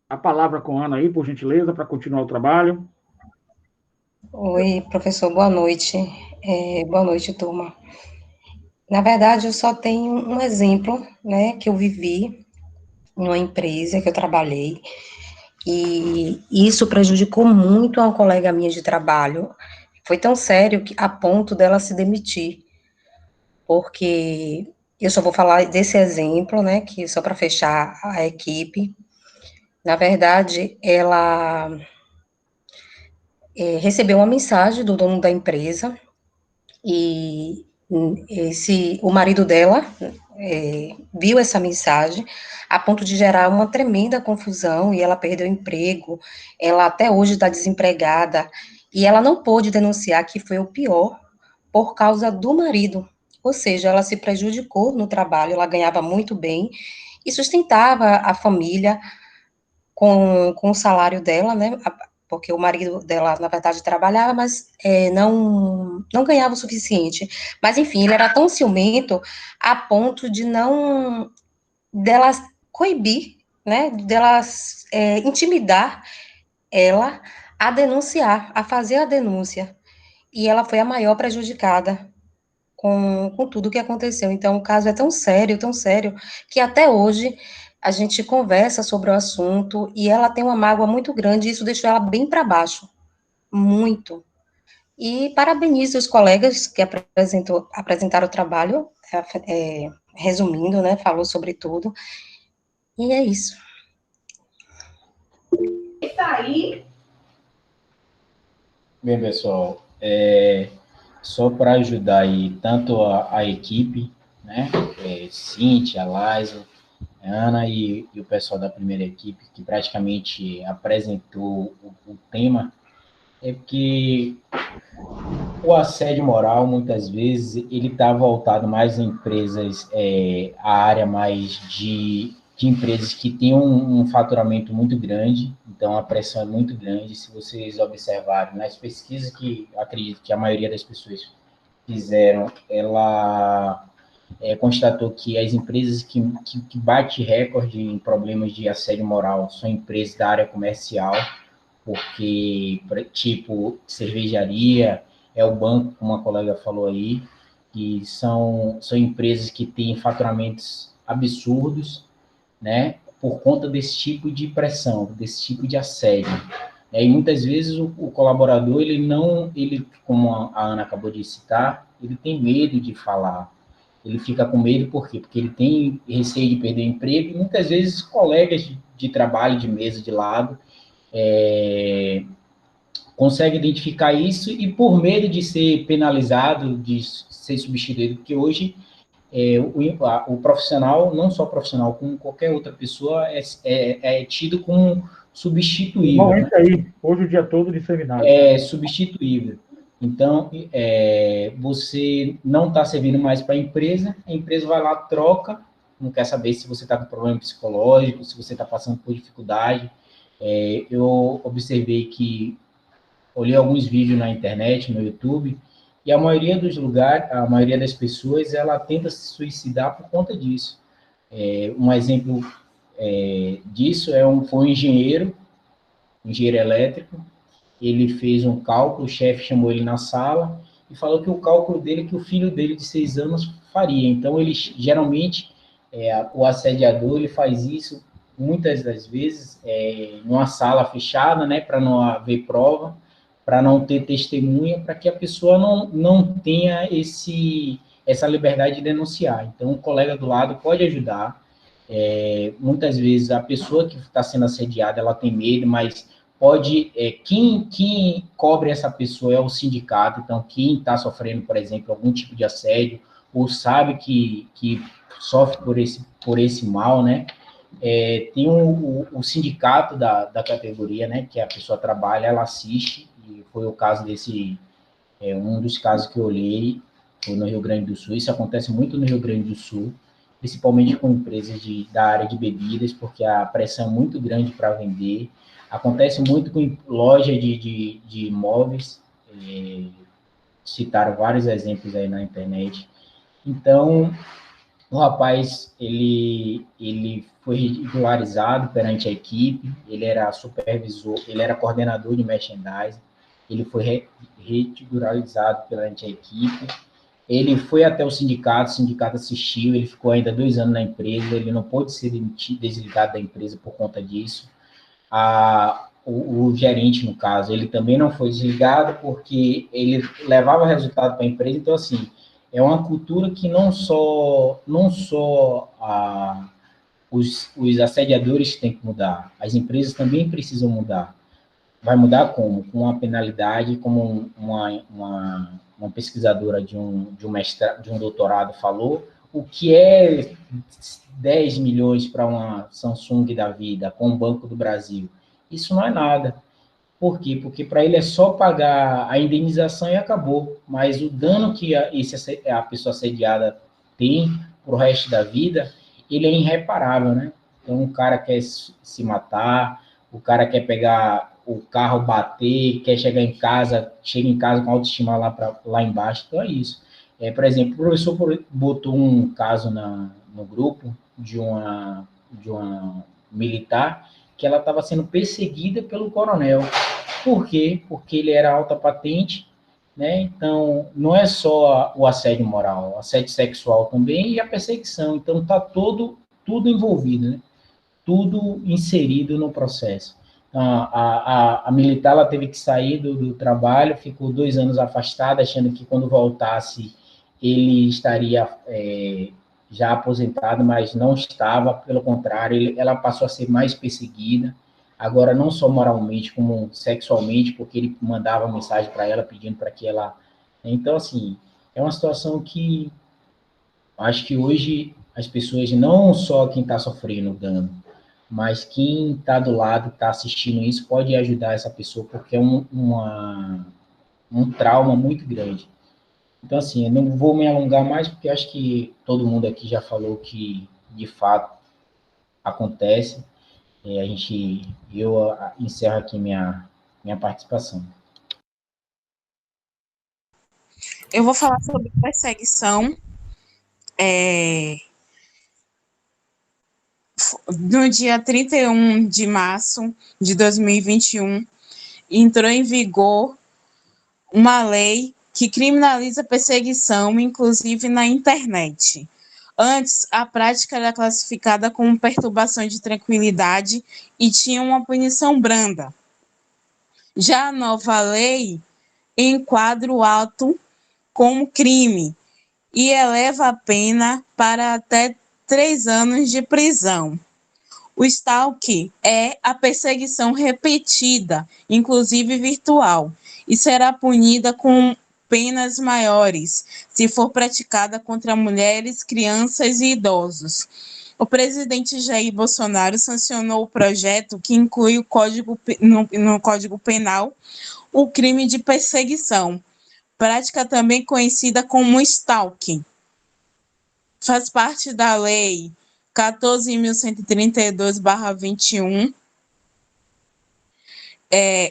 A palavra com Ana aí, por gentileza, para continuar o trabalho. Oi, professor, boa noite. Boa noite, turma. Na verdade, eu só tenho um exemplo, né, que eu vivi numa empresa que eu trabalhei, e isso prejudicou muito uma colega minha de trabalho. Foi tão sério que a ponto dela se demitir, porque eu só vou falar desse exemplo, né, que só para fechar a equipe. Na verdade, ela recebeu uma mensagem do dono da empresa, e o marido dela viu essa mensagem a ponto de gerar uma tremenda confusão, e ela perdeu o emprego, ela até hoje está desempregada, e ela não pôde denunciar, que foi o pior, por causa do marido, ou seja, ela se prejudicou no trabalho, ela ganhava muito bem, e sustentava a família com o salário dela, né, porque o marido dela, na verdade, trabalhava, mas não ganhava o suficiente. Mas, enfim, ele era tão ciumento a ponto de delas coibir, né, delas intimidar ela a denunciar, a fazer a denúncia. E ela foi a maior prejudicada com tudo que aconteceu. Então, o caso é tão sério, que até hoje a gente conversa sobre o assunto e ela tem uma mágoa muito grande, e isso deixou ela bem para baixo, muito. E parabenizo os colegas que apresentaram o trabalho, resumindo, né, falou sobre tudo, e é isso. Bem, pessoal, só para ajudar aí tanto a equipe, né, Cíntia, Laisa, Ana e o pessoal da primeira equipe, que praticamente apresentou o tema, é que o assédio moral, muitas vezes, ele está voltado mais em empresas, a área mais de empresas que têm um faturamento muito grande, então a pressão é muito grande. Se vocês observarem nas pesquisas que acredito que a maioria das pessoas fizeram, ela constatou que as empresas que batem recorde em problemas de assédio moral são empresas da área comercial, porque, tipo, cervejaria, o banco, como a colega falou aí, que são empresas que têm faturamentos absurdos, né, por conta desse tipo de pressão, desse tipo de assédio. E muitas vezes o colaborador, ele, como a Ana acabou de citar, ele tem medo de falar. Ele fica com medo, por quê? Porque ele tem receio de perder o emprego, e muitas vezes colegas de trabalho, de mesa, de lado, consegue identificar isso e por medo de ser penalizado, de ser substituído, porque hoje o profissional, não só profissional, como qualquer outra pessoa, é tido como substituível. Bom, isso aí, hoje o dia todo disseminado. É substituível. Então, você não está servindo mais para a empresa vai lá, troca, não quer saber se você está com problema psicológico, se você está passando por dificuldade. Eu observei que olhei alguns vídeos na internet, no YouTube, e a maioria dos lugares, a maioria das pessoas, ela tenta se suicidar por conta disso. Um exemplo disso foi um engenheiro elétrico. Ele fez um cálculo, o chefe chamou ele na sala e falou que o cálculo dele, que o filho dele de 6 anos faria. Então, ele geralmente, o assediador, ele faz isso muitas das vezes numa sala fechada, né, para não haver prova, para não ter testemunha, para que a pessoa não tenha essa liberdade de denunciar. Então, o colega do lado pode ajudar. Muitas vezes, a pessoa que está sendo assediada, ela tem medo, mas quem cobre essa pessoa é o sindicato. Então, quem está sofrendo, por exemplo, algum tipo de assédio, ou sabe que sofre por esse mal, né? Tem o sindicato da categoria, né? Que a pessoa trabalha, ela assiste, e foi o caso um dos casos que eu olhei, foi no Rio Grande do Sul. Isso acontece muito no Rio Grande do Sul, principalmente com empresas da área de bebidas, porque a pressão é muito grande para vender. Acontece muito com loja de imóveis, citaram vários exemplos aí na internet. Então, o rapaz, ele foi regularizado perante a equipe, ele era supervisor, ele era coordenador de merchandising, ele foi regularizado perante a equipe, ele foi até o sindicato assistiu, ele ficou ainda 2 anos na empresa, ele não pôde ser desligado da empresa por conta disso. O gerente, no caso, ele também não foi desligado porque ele levava resultado para a empresa. Então, assim, é uma cultura que não só os assediadores têm que mudar, as empresas também precisam mudar. Vai mudar como? Com uma penalidade, como uma pesquisadora de um doutorado falou, o que é 10 milhões para uma Samsung da vida, com o Banco do Brasil? Isso não é nada. Por quê? Porque para ele é só pagar a indenização e acabou. Mas o dano que a pessoa assediada tem para o resto da vida, ele é irreparável, né? Então, o cara quer se matar, o cara quer pegar o carro, bater, quer chega em casa com a autoestima lá embaixo. Então, é isso. Por exemplo, o professor botou um caso no grupo de uma militar que ela estava sendo perseguida pelo coronel. Por quê? Porque ele era alta patente né? Então, não é só o assédio moral, o assédio sexual também e a perseguição. Então, está tudo envolvido, né? Tudo inserido no processo. Então, a militar ela teve que sair do trabalho, ficou 2 anos afastada, achando que quando voltasse ele estaria já aposentado, mas não estava, pelo contrário, ela passou a ser mais perseguida, agora não só moralmente, como sexualmente, porque ele mandava mensagem para ela pedindo para que ela... Então, assim, é uma situação que acho que hoje as pessoas, não só quem está sofrendo dano, mas quem está do lado, está assistindo isso, pode ajudar essa pessoa, porque é um trauma muito grande. Então, assim, eu não vou me alongar mais, porque acho que todo mundo aqui já falou que, de fato, acontece. Eu encerro aqui minha participação. Eu vou falar sobre perseguição. No dia 31 de março de 2021, entrou em vigor uma lei que criminaliza perseguição, inclusive na internet. Antes, a prática era classificada como perturbação de tranquilidade e tinha uma punição branda. Já a nova lei enquadra o ato como crime e eleva a pena para até 3 anos de prisão. O stalking é a perseguição repetida, inclusive virtual, e será punida com penas maiores, se for praticada contra mulheres, crianças e idosos. O presidente Jair Bolsonaro sancionou o projeto que inclui no Código Penal o crime de perseguição, prática também conhecida como stalking. Faz parte da Lei 14.132/21.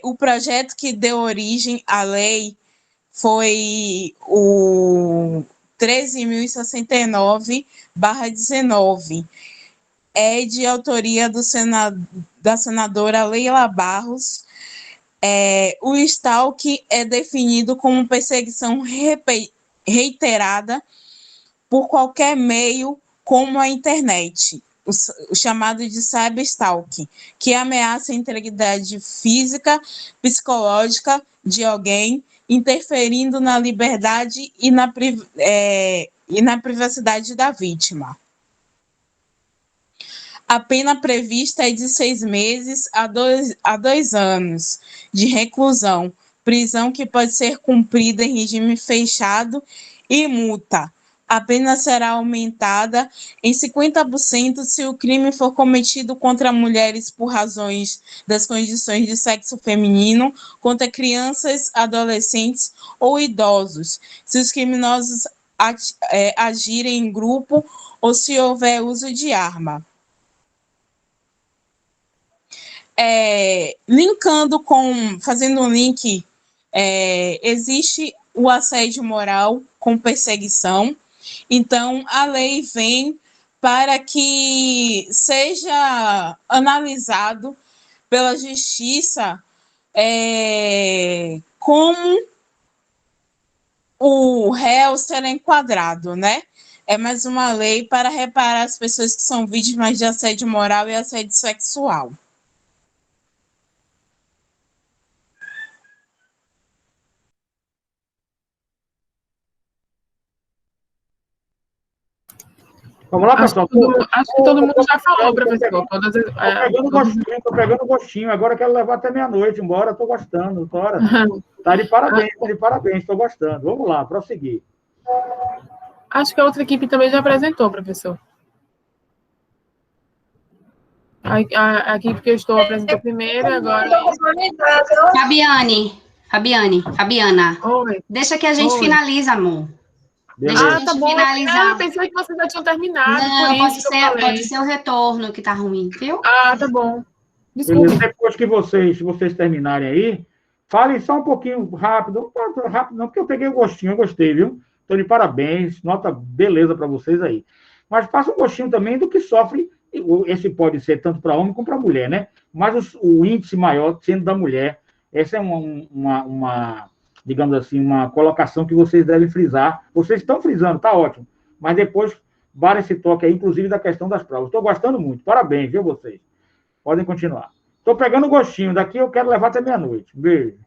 O projeto que deu origem à lei foi o 13.069/19. É de autoria da senadora Leila Barros. O stalking é definido como perseguição reiterada por qualquer meio, como a internet, o chamado de cyberstalking, que ameaça a integridade física, psicológica de alguém, interferindo na liberdade e na privacidade da vítima. A pena prevista é de 6 meses a 2 anos de reclusão, prisão que pode ser cumprida em regime fechado e multa. A pena será aumentada em 50% se o crime for cometido contra mulheres por razões das condições de sexo feminino, contra crianças, adolescentes ou idosos, se os criminosos agirem em grupo ou se houver uso de arma. Fazendo um link, existe o assédio moral com perseguição. Então, a lei vem para que seja analisado pela justiça como o réu será enquadrado, né? É mais uma lei para reparar as pessoas que são vítimas de assédio moral e assédio sexual. Vamos lá, pessoal. Acho que todo mundo já falou, professor. Estou pegando gostinho. Agora quero levar até meia-noite embora. Estou gostando. Está de parabéns. Estou gostando. Vamos lá, prosseguir. Acho que a outra equipe também já apresentou, professor. A equipe que eu estou apresentou primeiro, agora... Fabiana. Oi. Deixa que a gente finaliza, amor. Deixa a gente finalizar. Eu pensei que vocês já tinham terminado. Não, pode ser o retorno que tá ruim, viu? Tá bom. Desculpa. Depois que vocês terminarem aí, falem só um pouquinho rápido não, porque eu peguei o gostinho, eu gostei, viu? Estou de parabéns, nota beleza para vocês aí. Mas faça um gostinho também do que sofre, esse pode ser tanto para homem como para mulher, né? Mas o índice maior sendo da mulher. Essa é uma digamos assim, uma colocação que vocês devem frisar. Vocês estão frisando, tá ótimo, mas depois vale esse toque aí, inclusive da questão das provas. Estou gostando muito, parabéns, viu, vocês? Podem continuar. Estou pegando gostinho, daqui eu quero levar até meia-noite. Beijo.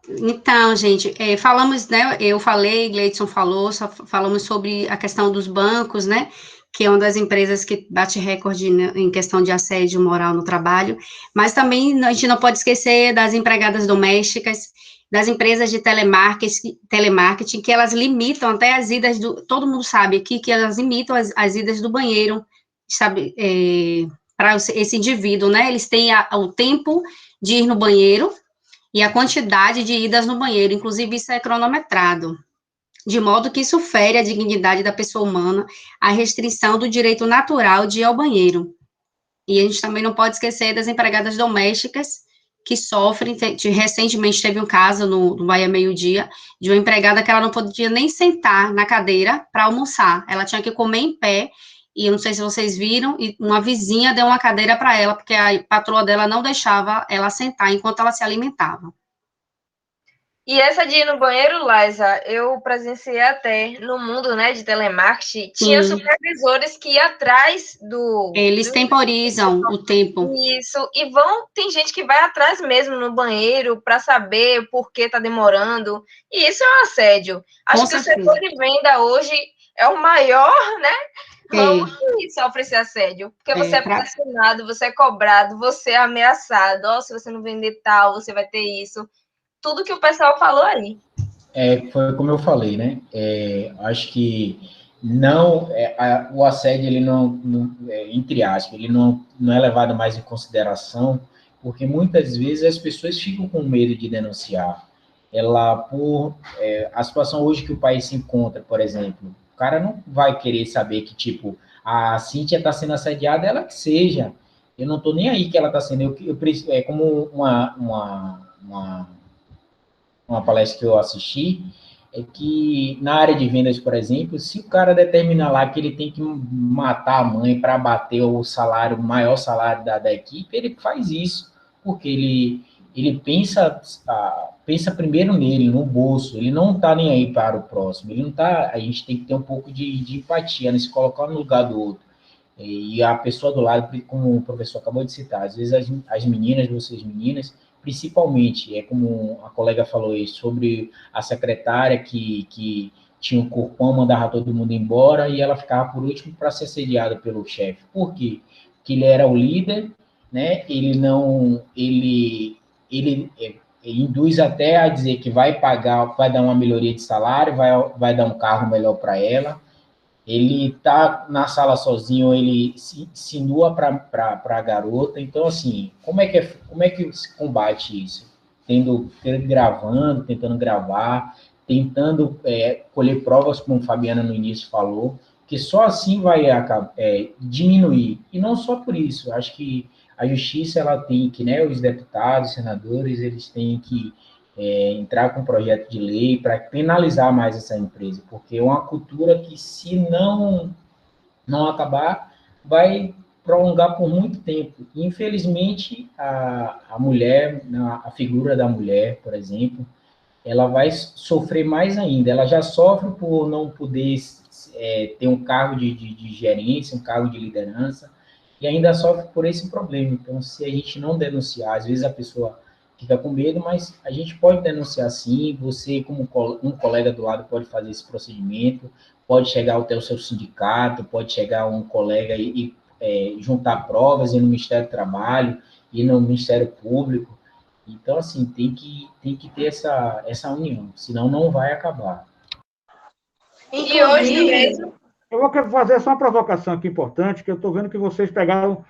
Então, gente, falamos, né, eu falei, Gleidson falou, falamos sobre a questão dos bancos, né, que é uma das empresas que bate recorde em questão de assédio moral no trabalho, mas também a gente não pode esquecer das empregadas domésticas, das empresas de telemarketing, que elas limitam até as idas todo mundo sabe aqui que elas limitam as idas do banheiro, sabe, para esse indivíduo, né, eles têm o tempo de ir no banheiro, e a quantidade de idas no banheiro, inclusive isso é cronometrado, de modo que isso fere a dignidade da pessoa humana, a restrição do direito natural de ir ao banheiro. E a gente também não pode esquecer das empregadas domésticas que sofrem, recentemente teve um caso no Bahia Meio Dia, de uma empregada que ela não podia nem sentar na cadeira para almoçar, ela tinha que comer em pé, e eu não sei se vocês viram, e uma vizinha deu uma cadeira para ela, porque a patroa dela não deixava ela sentar enquanto ela se alimentava. E essa de ir no banheiro, Laisa, eu presenciei até no mundo, né, de telemarketing, tinha supervisores que iam atrás Eles temporizam o tempo. Isso, e tem gente que vai atrás mesmo no banheiro para saber por que está demorando, e isso é um assédio. Acho que o setor de venda hoje é o maior, né, ramo que sofre esse assédio, porque você é pressionado, você é cobrado, você é ameaçado, se você não vender tal, você vai ter isso, tudo que o pessoal falou aí. Foi como eu falei, né, acho que não, o assédio, ele não entre aspas, ele não é levado mais em consideração, porque muitas vezes as pessoas ficam com medo de denunciar. A situação hoje que o país se encontra, por exemplo, o cara não vai querer saber que, tipo, a Cíntia está sendo assediada, ela que seja. Eu não estou nem aí que ela está sendo. É como uma palestra que eu assisti, é que na área de vendas, por exemplo, se o cara determinar lá que ele tem que matar a mãe para bater o maior salário da equipe, ele faz isso, porque ele pensa primeiro nele, no bolso, ele não está nem aí para o próximo, a gente tem que ter um pouco de empatia, né, se colocar no lugar do outro, e a pessoa do lado, como o professor acabou de citar, às vezes as meninas, vocês meninas, principalmente, como a colega falou aí, sobre a secretária que tinha um corpão, mandava todo mundo embora, e ela ficava por último para ser assediada pelo chefe. Por quê? Porque ele era o líder, né? Ele induz até a dizer que vai dar uma melhoria de salário, vai dar um carro melhor para ela. Ele está na sala sozinho, ele se insinua para a garota. Então, assim, como é que se combate isso? Tentando gravar, tentando colher provas, como a Fabiana no início falou, que só assim vai diminuir. E não só por isso, acho que a justiça, ela tem que, né, os deputados, senadores, eles têm que entrar com um projeto de lei para penalizar mais essa empresa, porque é uma cultura que, se não acabar, vai prolongar por muito tempo. Infelizmente, a mulher, a figura da mulher, por exemplo, ela vai sofrer mais ainda. Ela já sofre por não poder ter um cargo de gerência, um cargo de liderança, e ainda sofre por esse problema. Então, se a gente não denunciar, às vezes a pessoa fica com medo, mas a gente pode denunciar sim. Você, como um colega do lado, pode fazer esse procedimento, pode chegar até o seu sindicato, pode chegar um colega e juntar provas e no Ministério do Trabalho e no Ministério Público. Então, assim, tem que ter essa união, senão não vai acabar. E hoje mesmo... Eu vou fazer só uma provocação aqui importante, que eu estou vendo que vocês pegaram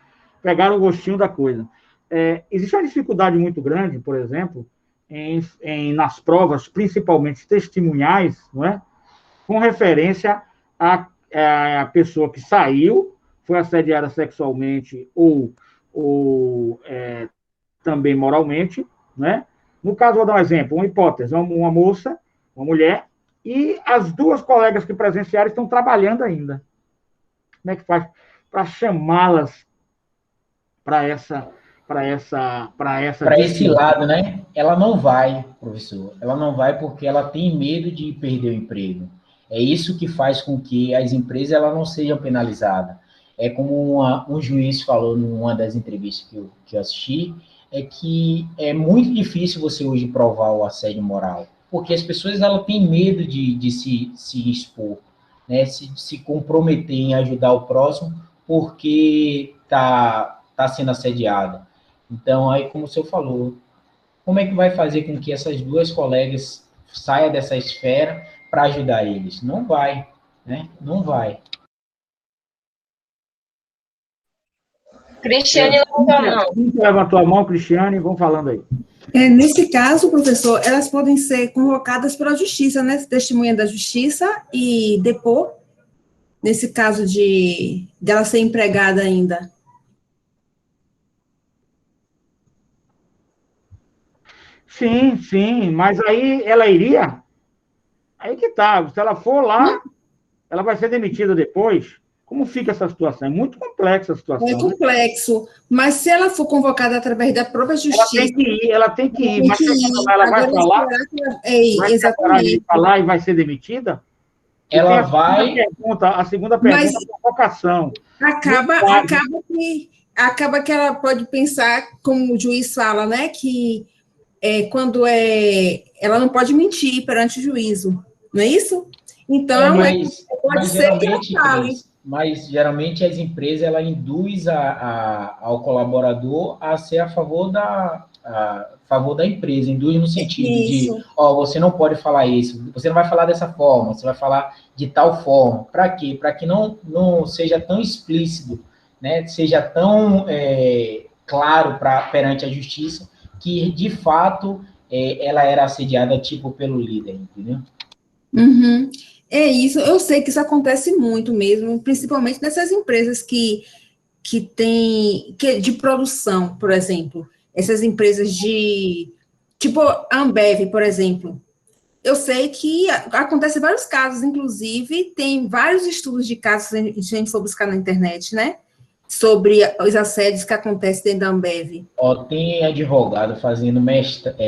o gostinho da coisa. Existe uma dificuldade muito grande, por exemplo, nas provas, principalmente testemunhais, não é? Com referência à pessoa que saiu, foi assediada sexualmente ou também moralmente, né? No caso, vou dar um exemplo, uma hipótese, uma moça, uma mulher, e as duas colegas que presenciaram estão trabalhando ainda. Como é que faz para chamá-las para esse lado, né? Ela não vai, professor. Ela não vai porque ela tem medo de perder o emprego. É isso que faz com que as empresas elas não sejam penalizadas. É como um juiz falou numa das entrevistas que eu assisti, é que é muito difícil você hoje provar o assédio moral, porque as pessoas elas têm medo de se expor, né? Se comprometer em ajudar o próximo porque tá sendo assediada. Então, aí, como o senhor falou, como é que vai fazer com que essas duas colegas saiam dessa esfera para ajudar eles? Não vai, né? Não vai. Cristiane levantou a mão. Levantou a mão, Cristiane, vamos falando aí. Nesse caso, professor, elas podem ser convocadas pela justiça, né? Testemunha da justiça e depor, nesse caso de ela ser empregada ainda. Sim, mas aí ela iria? Aí que tá, se ela for lá, ela vai ser demitida depois. Como fica essa situação? É muito complexa a situação. É complexo, mas se ela for convocada através da própria justiça... Ela tem que ir, mas ela vai falar? Exatamente. De falar e vai ser demitida? Ela vai... A segunda pergunta é a convocação. Acaba que ela pode pensar, como o juiz fala, né, que ela não pode mentir perante o juízo, não é isso? Então, pode ser que ela fale. Mas, geralmente, as empresas, ela induz ao colaborador a ser a favor da empresa, induz no sentido de, você não pode falar isso, você não vai falar dessa forma, você vai falar de tal forma. Para quê? Para que não seja tão explícito, né? Seja tão claro perante a justiça que, de fato, ela era assediada, tipo, pelo líder, entendeu? Uhum. É isso, eu sei que isso acontece muito mesmo, principalmente nessas empresas que de produção, por exemplo, essas empresas tipo a Ambev, por exemplo. Eu sei que acontece vários casos, inclusive, tem vários estudos de casos, se a gente for buscar na internet, né? Sobre os assédios que acontecem dentro da Ambev. Tem advogado fazendo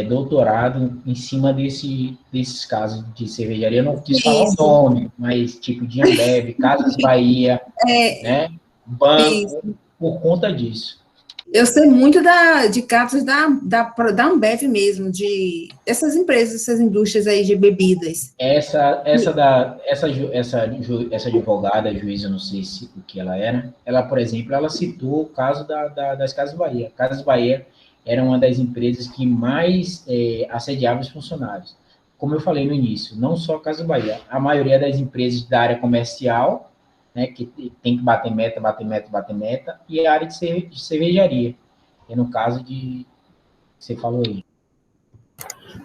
doutorado em cima desses casos de cervejaria. Eu não quis falar o nome, mas tipo de Ambev, Casas Bahia, né? Banco, por conta disso. Eu sei muito de casos da Ambev mesmo, essas empresas, essas indústrias aí de bebidas. Essa advogada, juíza, eu não sei o que ela era, ela, por exemplo, ela citou o caso das Casas Bahia. Casas Bahia era uma das empresas que mais assediava os funcionários. Como eu falei no início, não só a Casas Bahia, a maioria das empresas da área comercial, né, que tem que bater meta, e a área de cervejaria, que é no caso que você falou aí.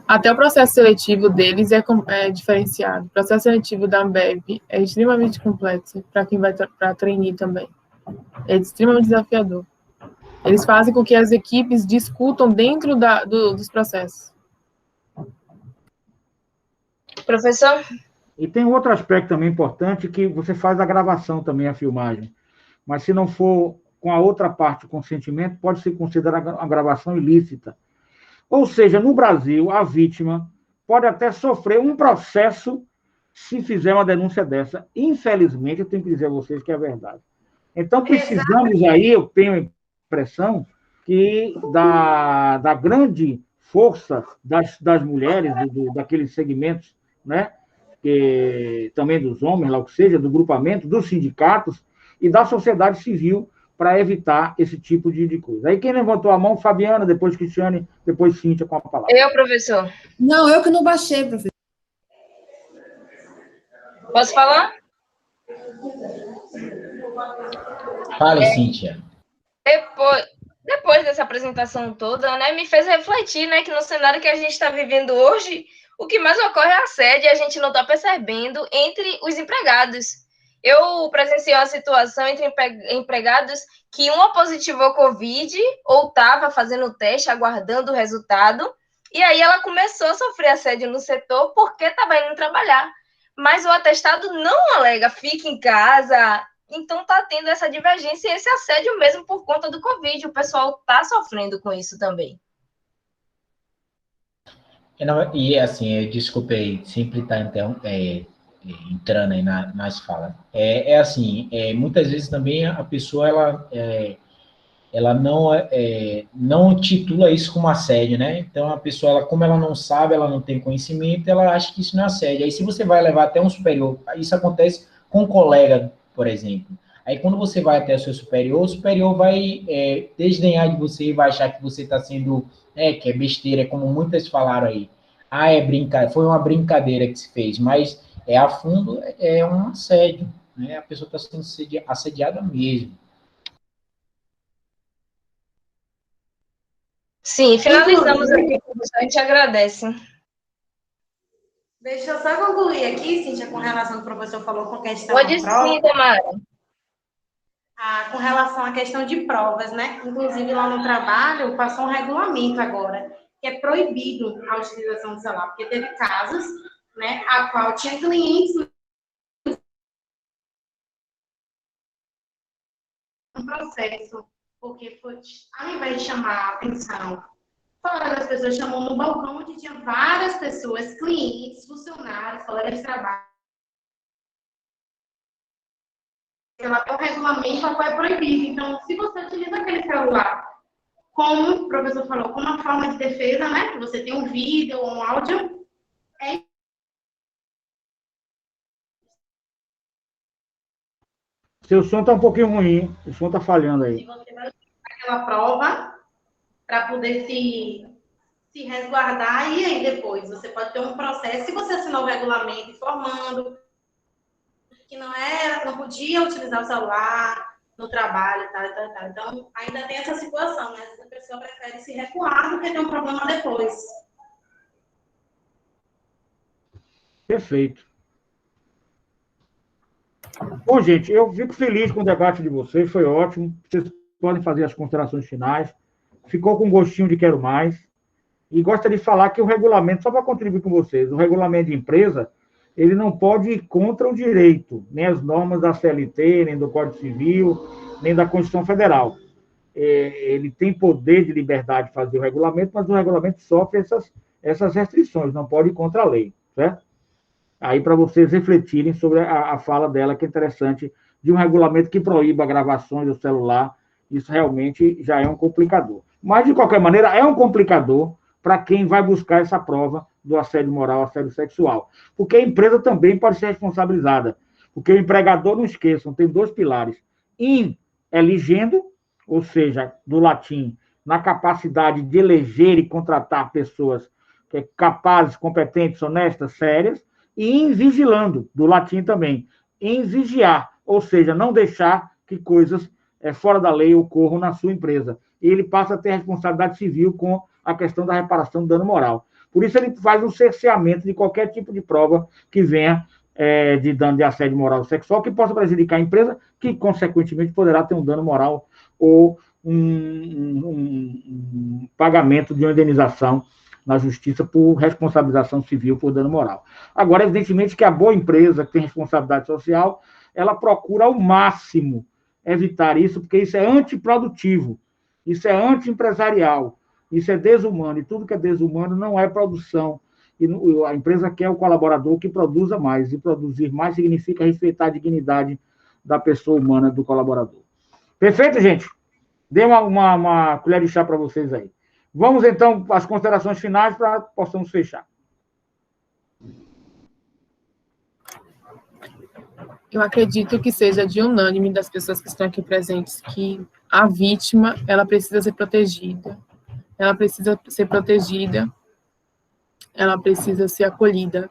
Até o processo seletivo deles é diferenciado. O processo seletivo da Ambev é extremamente complexo para quem vai para trainee também. É extremamente desafiador. Eles fazem com que as equipes discutam dentro dos processos. Professor? E tem outro aspecto também importante, que você faz a gravação também, a filmagem. Mas se não for com a outra parte, o consentimento, pode ser considerada a gravação ilícita. Ou seja, no Brasil, a vítima pode até sofrer um processo se fizer uma denúncia dessa. Infelizmente, eu tenho que dizer a vocês que é verdade. Então, precisamos aí, eu tenho a impressão, que da grande força das mulheres, daqueles segmentos, né? Também dos homens, lá o que seja, do grupamento, dos sindicatos e da sociedade civil, para evitar esse tipo de coisa. Aí quem levantou a mão, Fabiana, depois Cristiane, depois Cíntia com a palavra. Eu, professor. Não, eu que não baixei, professor. Posso falar? Fale, Cíntia. Depois dessa apresentação toda, né, me fez refletir, né, que no cenário que a gente está vivendo hoje, o que mais ocorre é assédio e a gente não está percebendo entre os empregados. Eu presenciei uma situação entre empregados que uma positivou Covid ou estava fazendo o teste, aguardando o resultado, e aí ela começou a sofrer assédio no setor porque estava indo trabalhar. Mas o atestado não alega, fica em casa, Então tá tendo essa divergência e esse assédio mesmo por conta do Covid. O pessoal tá sofrendo com isso também. E assim, desculpe aí, sempre tá entrando aí nas falas. Assim, muitas vezes também a pessoa, ela não titula isso como assédio, né? Então, a pessoa, como ela não sabe, ela não tem conhecimento, ela acha que isso não é assédio. Aí, se você vai levar até um superior, isso acontece com um colega, por exemplo. Aí, quando você vai até o superior vai desdenhar de você, vai achar que você está sendo, que é besteira, como muitas falaram aí. Foi uma brincadeira que se fez, mas a fundo é um assédio, né? A pessoa está sendo assediada mesmo. Sim, finalizamos aqui, a gente agradece. Deixa eu só concluir aqui, Cíntia, com relação ao que o professor falou com a questão Pode da prova. sim, Tamara. Com relação à questão de provas, né? Inclusive, lá no trabalho, passou um regulamento agora, que é proibido a utilização do celular, porque teve casos, né, a qual tinha clientes no processo, porque foi, ao invés de chamar a atenção, fora das pessoas, chamou no balcão onde tinha várias pessoas, clientes, funcionários, colegas de trabalho. Ela tem um regulamento a qual é proibido. Então, se você utiliza aquele celular, como o professor falou, como uma forma de defesa, né? Que você tem um vídeo ou um áudio, Seu som está um pouquinho ruim, o som está falhando aí. Você vai usar aquela prova para poder se resguardar e aí depois você pode ter um processo, se você assinar o regulamento informando que não podia utilizar o celular no trabalho, tal. Então, ainda tem essa situação, né? A pessoa prefere se recuar do que ter um problema depois. Perfeito. Bom, gente, eu fico feliz com o debate de vocês, foi ótimo. Vocês podem fazer as considerações finais. Ficou com gostinho de quero mais. E gostaria de falar que o regulamento, só para contribuir com vocês, o regulamento de empresa, ele não pode ir contra o direito, nem as normas da CLT, nem do Código Civil, nem da Constituição Federal. Ele tem poder de liberdade de fazer o regulamento, mas o regulamento sofre essas restrições, não pode ir contra a lei, certo? Aí, para vocês refletirem sobre a fala dela, que é interessante, de um regulamento que proíba gravações do celular, isso realmente já é um complicador. Mas, de qualquer maneira, é um complicador para quem vai buscar essa prova do assédio moral, assédio sexual. Porque a empresa também pode ser responsabilizada. Porque o empregador, não esqueçam, tem dois pilares. Elegendo, ou seja, do latim, na capacidade de eleger e contratar pessoas capazes, competentes, honestas, sérias, e vigilando, do latim também, em vigiar, ou seja, não deixar que coisas fora da lei ocorram na sua empresa. E ele passa a ter responsabilidade civil com a questão da reparação do dano moral. Por isso, ele faz um cerceamento de qualquer tipo de prova que venha de dano de assédio moral sexual, que possa prejudicar a empresa, que, consequentemente, poderá ter um dano moral ou um pagamento de uma indenização na justiça por responsabilização civil por dano moral. Agora, evidentemente que a boa empresa, que tem responsabilidade social, ela procura ao máximo evitar isso, porque isso é antiprodutivo, isso é anti-empresarial, isso é desumano, e tudo que é desumano não é produção. E a empresa quer o colaborador que produza mais, e produzir mais significa respeitar a dignidade da pessoa humana, do colaborador. Perfeito, gente? Dê uma colher de chá para vocês aí. Vamos, então, às considerações finais para possamos fechar. Eu acredito que seja de unânime das pessoas que estão aqui presentes que a vítima, ela precisa ser protegida. Ela precisa ser protegida, ela precisa ser acolhida.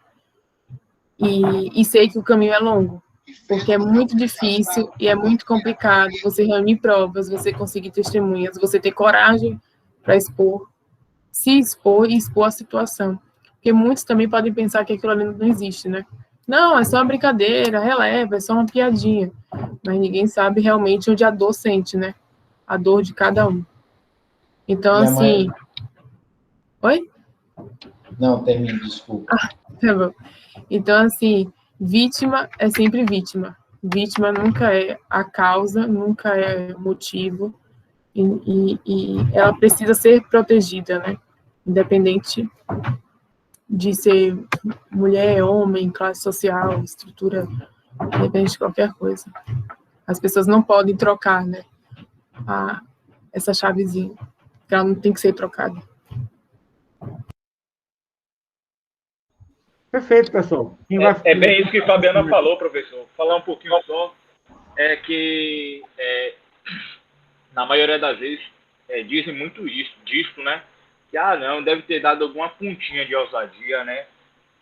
E sei que o caminho é longo, porque é muito difícil e é muito complicado você reunir provas, você conseguir testemunhas, você ter coragem para se expor e expor a situação. Porque muitos também podem pensar que aquilo ali não existe, né? Não, é só uma brincadeira, releva, é só uma piadinha. Mas ninguém sabe realmente onde a dor sente, né? A dor de cada um. Então, assim... Oi? Não, termine, desculpa. Tá bom. Então, assim, vítima é sempre vítima. Vítima nunca é a causa, nunca é motivo, e ela precisa ser protegida, né? Independente de ser mulher, homem, classe social, estrutura, independente de qualquer coisa. As pessoas não podem trocar, né, essa chavezinha, porque ela não tem que ser trocada. Perfeito, pessoal. É bem isso que a Fabiana falou, professor. Falar um pouquinho só, é que na maioria das vezes dizem muito disso, né? Que, não, deve ter dado alguma pontinha de ousadia, né?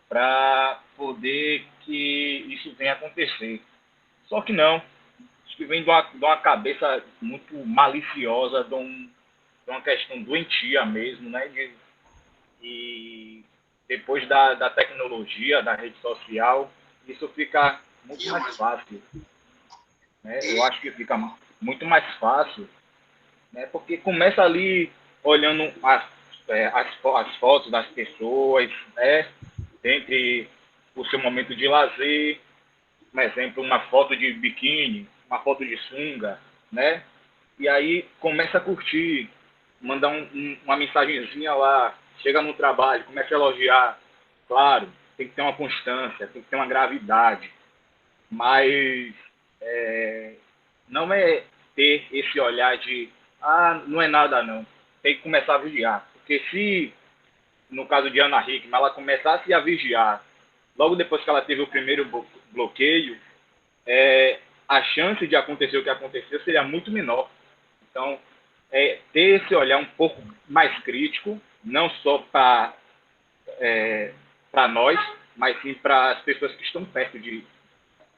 Para poder que isso venha acontecer. Só que não. Acho que vem de uma cabeça muito maliciosa, de uma questão doentia mesmo, né? E depois da tecnologia, da rede social, isso fica muito mais fácil. Né? Eu acho que fica muito mais fácil, né? Porque começa ali olhando as fotos das pessoas, né? Entre o seu momento de lazer, por exemplo, uma foto de biquíni, uma foto de sunga, né? E aí começa a curtir, mandar uma mensagenzinha lá, chega no trabalho, começa a elogiar. Claro, tem que ter uma constância, tem que ter uma gravidade, mas não é ter esse olhar de não é nada não, tem que começar a vigiar, porque se, no caso de Ana Hickman, ela começasse a vigiar, logo depois que ela teve o primeiro bloqueio, a chance de acontecer o que aconteceu seria muito menor. Então, ter esse olhar um pouco mais crítico, não só para nós, mas sim para as pessoas que estão perto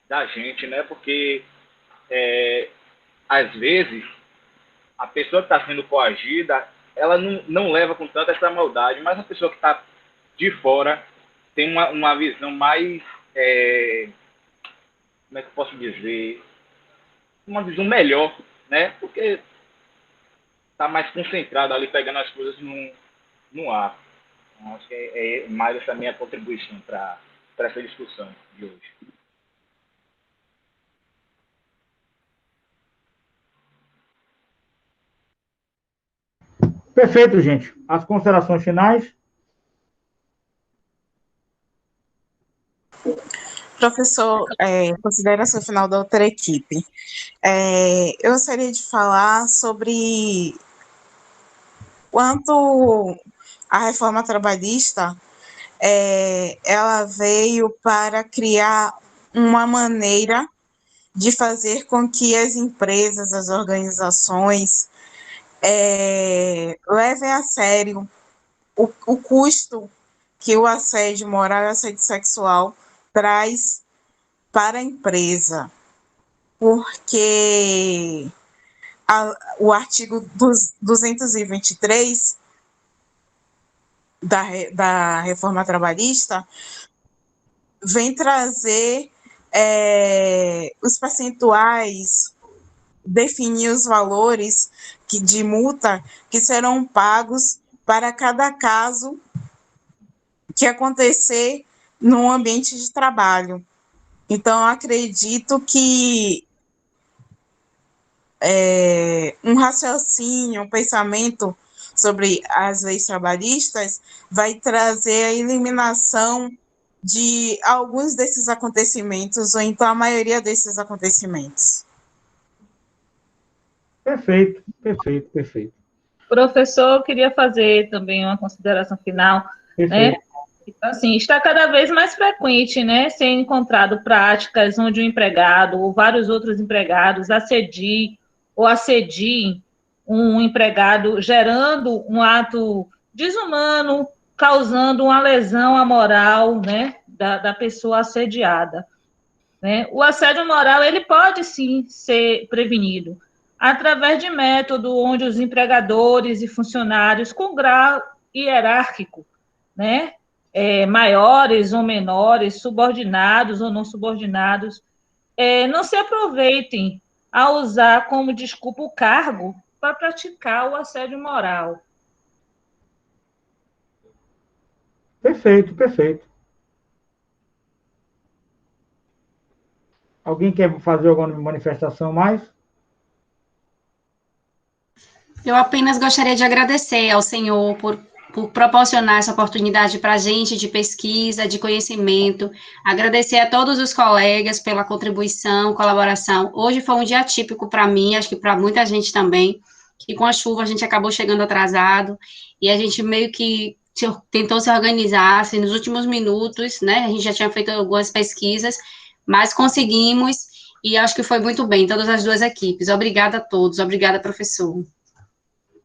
da gente, né? Porque, às vezes, a pessoa que está sendo coagida, ela não leva com tanta essa maldade, mas a pessoa que está de fora tem uma visão mais, como é que eu posso dizer, uma visão melhor, né? Porque está mais concentrado ali, pegando as coisas no ar. Então, acho que é mais essa minha contribuição para essa discussão de hoje. Perfeito, gente. As considerações finais? Professor, consideração final da outra equipe. Eu gostaria de falar sobre quanto a reforma trabalhista ela veio para criar uma maneira de fazer com que as empresas, as organizações levem a sério o custo que o assédio moral e o assédio sexual traz para a empresa, porque o artigo 223 da reforma trabalhista vem trazer os percentuais, definir os valores de multa que serão pagos para cada caso que acontecer no ambiente de trabalho. Então, acredito que um raciocínio, um pensamento sobre as leis trabalhistas vai trazer a eliminação de alguns desses acontecimentos, ou então a maioria desses acontecimentos. Perfeito, perfeito, perfeito. Professor, eu queria fazer também uma consideração final, né? Assim, está cada vez mais frequente, né, ser encontrado práticas onde o empregado ou vários outros empregados assediem um empregado, gerando um ato desumano, causando uma lesão à moral, né, da pessoa assediada. Né? O assédio moral, ele pode, sim, ser prevenido através de método onde os empregadores e funcionários com grau hierárquico, né, maiores ou menores, subordinados ou não subordinados, não se aproveitem a usar como desculpa o cargo para praticar o assédio moral. Perfeito, perfeito. Alguém quer fazer alguma manifestação mais? Eu apenas gostaria de agradecer ao senhor por proporcionar essa oportunidade para a gente de pesquisa, de conhecimento, agradecer a todos os colegas pela contribuição, colaboração. Hoje foi um dia atípico para mim, acho que para muita gente também, que com a chuva a gente acabou chegando atrasado, e a gente meio que tentou se organizar, assim, nos últimos minutos, né, a gente já tinha feito algumas pesquisas, mas conseguimos, e acho que foi muito bem, todas as duas equipes. Obrigada a todos, obrigada, professor.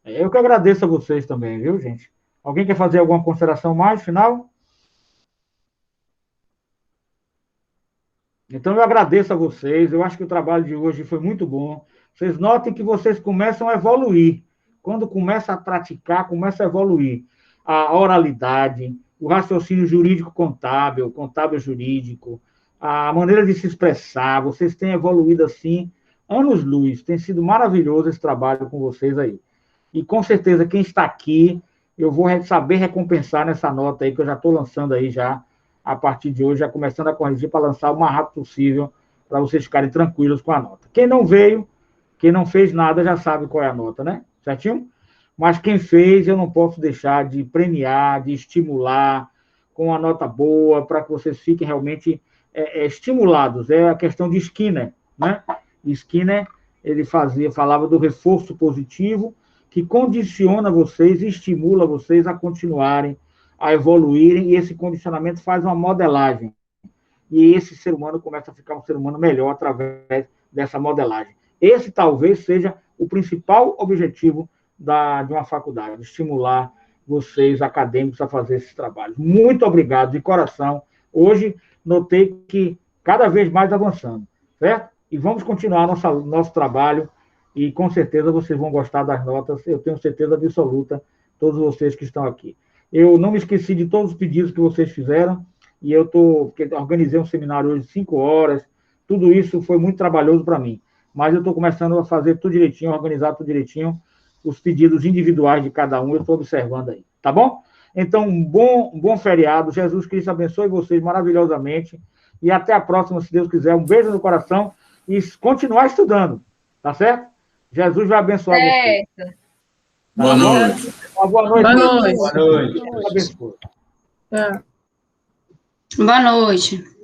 Eu que agradeço a vocês também, viu, gente? Alguém quer fazer alguma consideração mais, final? Então, eu agradeço a vocês. Eu acho que o trabalho de hoje foi muito bom. Vocês notem que vocês começam a evoluir. Quando começa a praticar, começa a evoluir. A oralidade, o raciocínio jurídico-contábil, contábil-jurídico, a maneira de se expressar. Vocês têm evoluído assim, anos-luz. Tem sido maravilhoso esse trabalho com vocês aí. E, com certeza, quem está aqui, eu vou saber recompensar nessa nota aí, que eu já estou lançando aí já, a partir de hoje, já começando a corrigir para lançar o mais rápido possível, para vocês ficarem tranquilos com a nota. Quem não veio, quem não fez nada, já sabe qual é a nota, né? Certinho? Mas quem fez, eu não posso deixar de premiar, de estimular, com uma nota boa, para que vocês fiquem realmente estimulados. É a questão de Skinner, né? Skinner, ele falava do reforço positivo, que condiciona vocês, estimula vocês a continuarem, a evoluírem, e esse condicionamento faz uma modelagem. E esse ser humano começa a ficar um ser humano melhor através dessa modelagem. Esse talvez seja o principal objetivo de uma faculdade, estimular vocês, acadêmicos, a fazer esses trabalhos. Muito obrigado, de coração. Hoje, notei que cada vez mais avançando, certo? E vamos continuar nosso trabalho, e com certeza vocês vão gostar das notas, eu tenho certeza absoluta, todos vocês que estão aqui. Eu não me esqueci de todos os pedidos que vocês fizeram, e eu organizei um seminário hoje de 5 horas, tudo isso foi muito trabalhoso para mim, mas eu estou começando a fazer tudo direitinho, organizar tudo direitinho, os pedidos individuais de cada um, eu estou observando aí, tá bom? Então, um bom feriado, Jesus Cristo abençoe vocês maravilhosamente, e até a próxima, se Deus quiser, um beijo no coração, e continuar estudando, tá certo? Jesus vai abençoar você. Boa noite. Boa noite. Boa noite. Boa noite. Deus abençoe. Boa noite.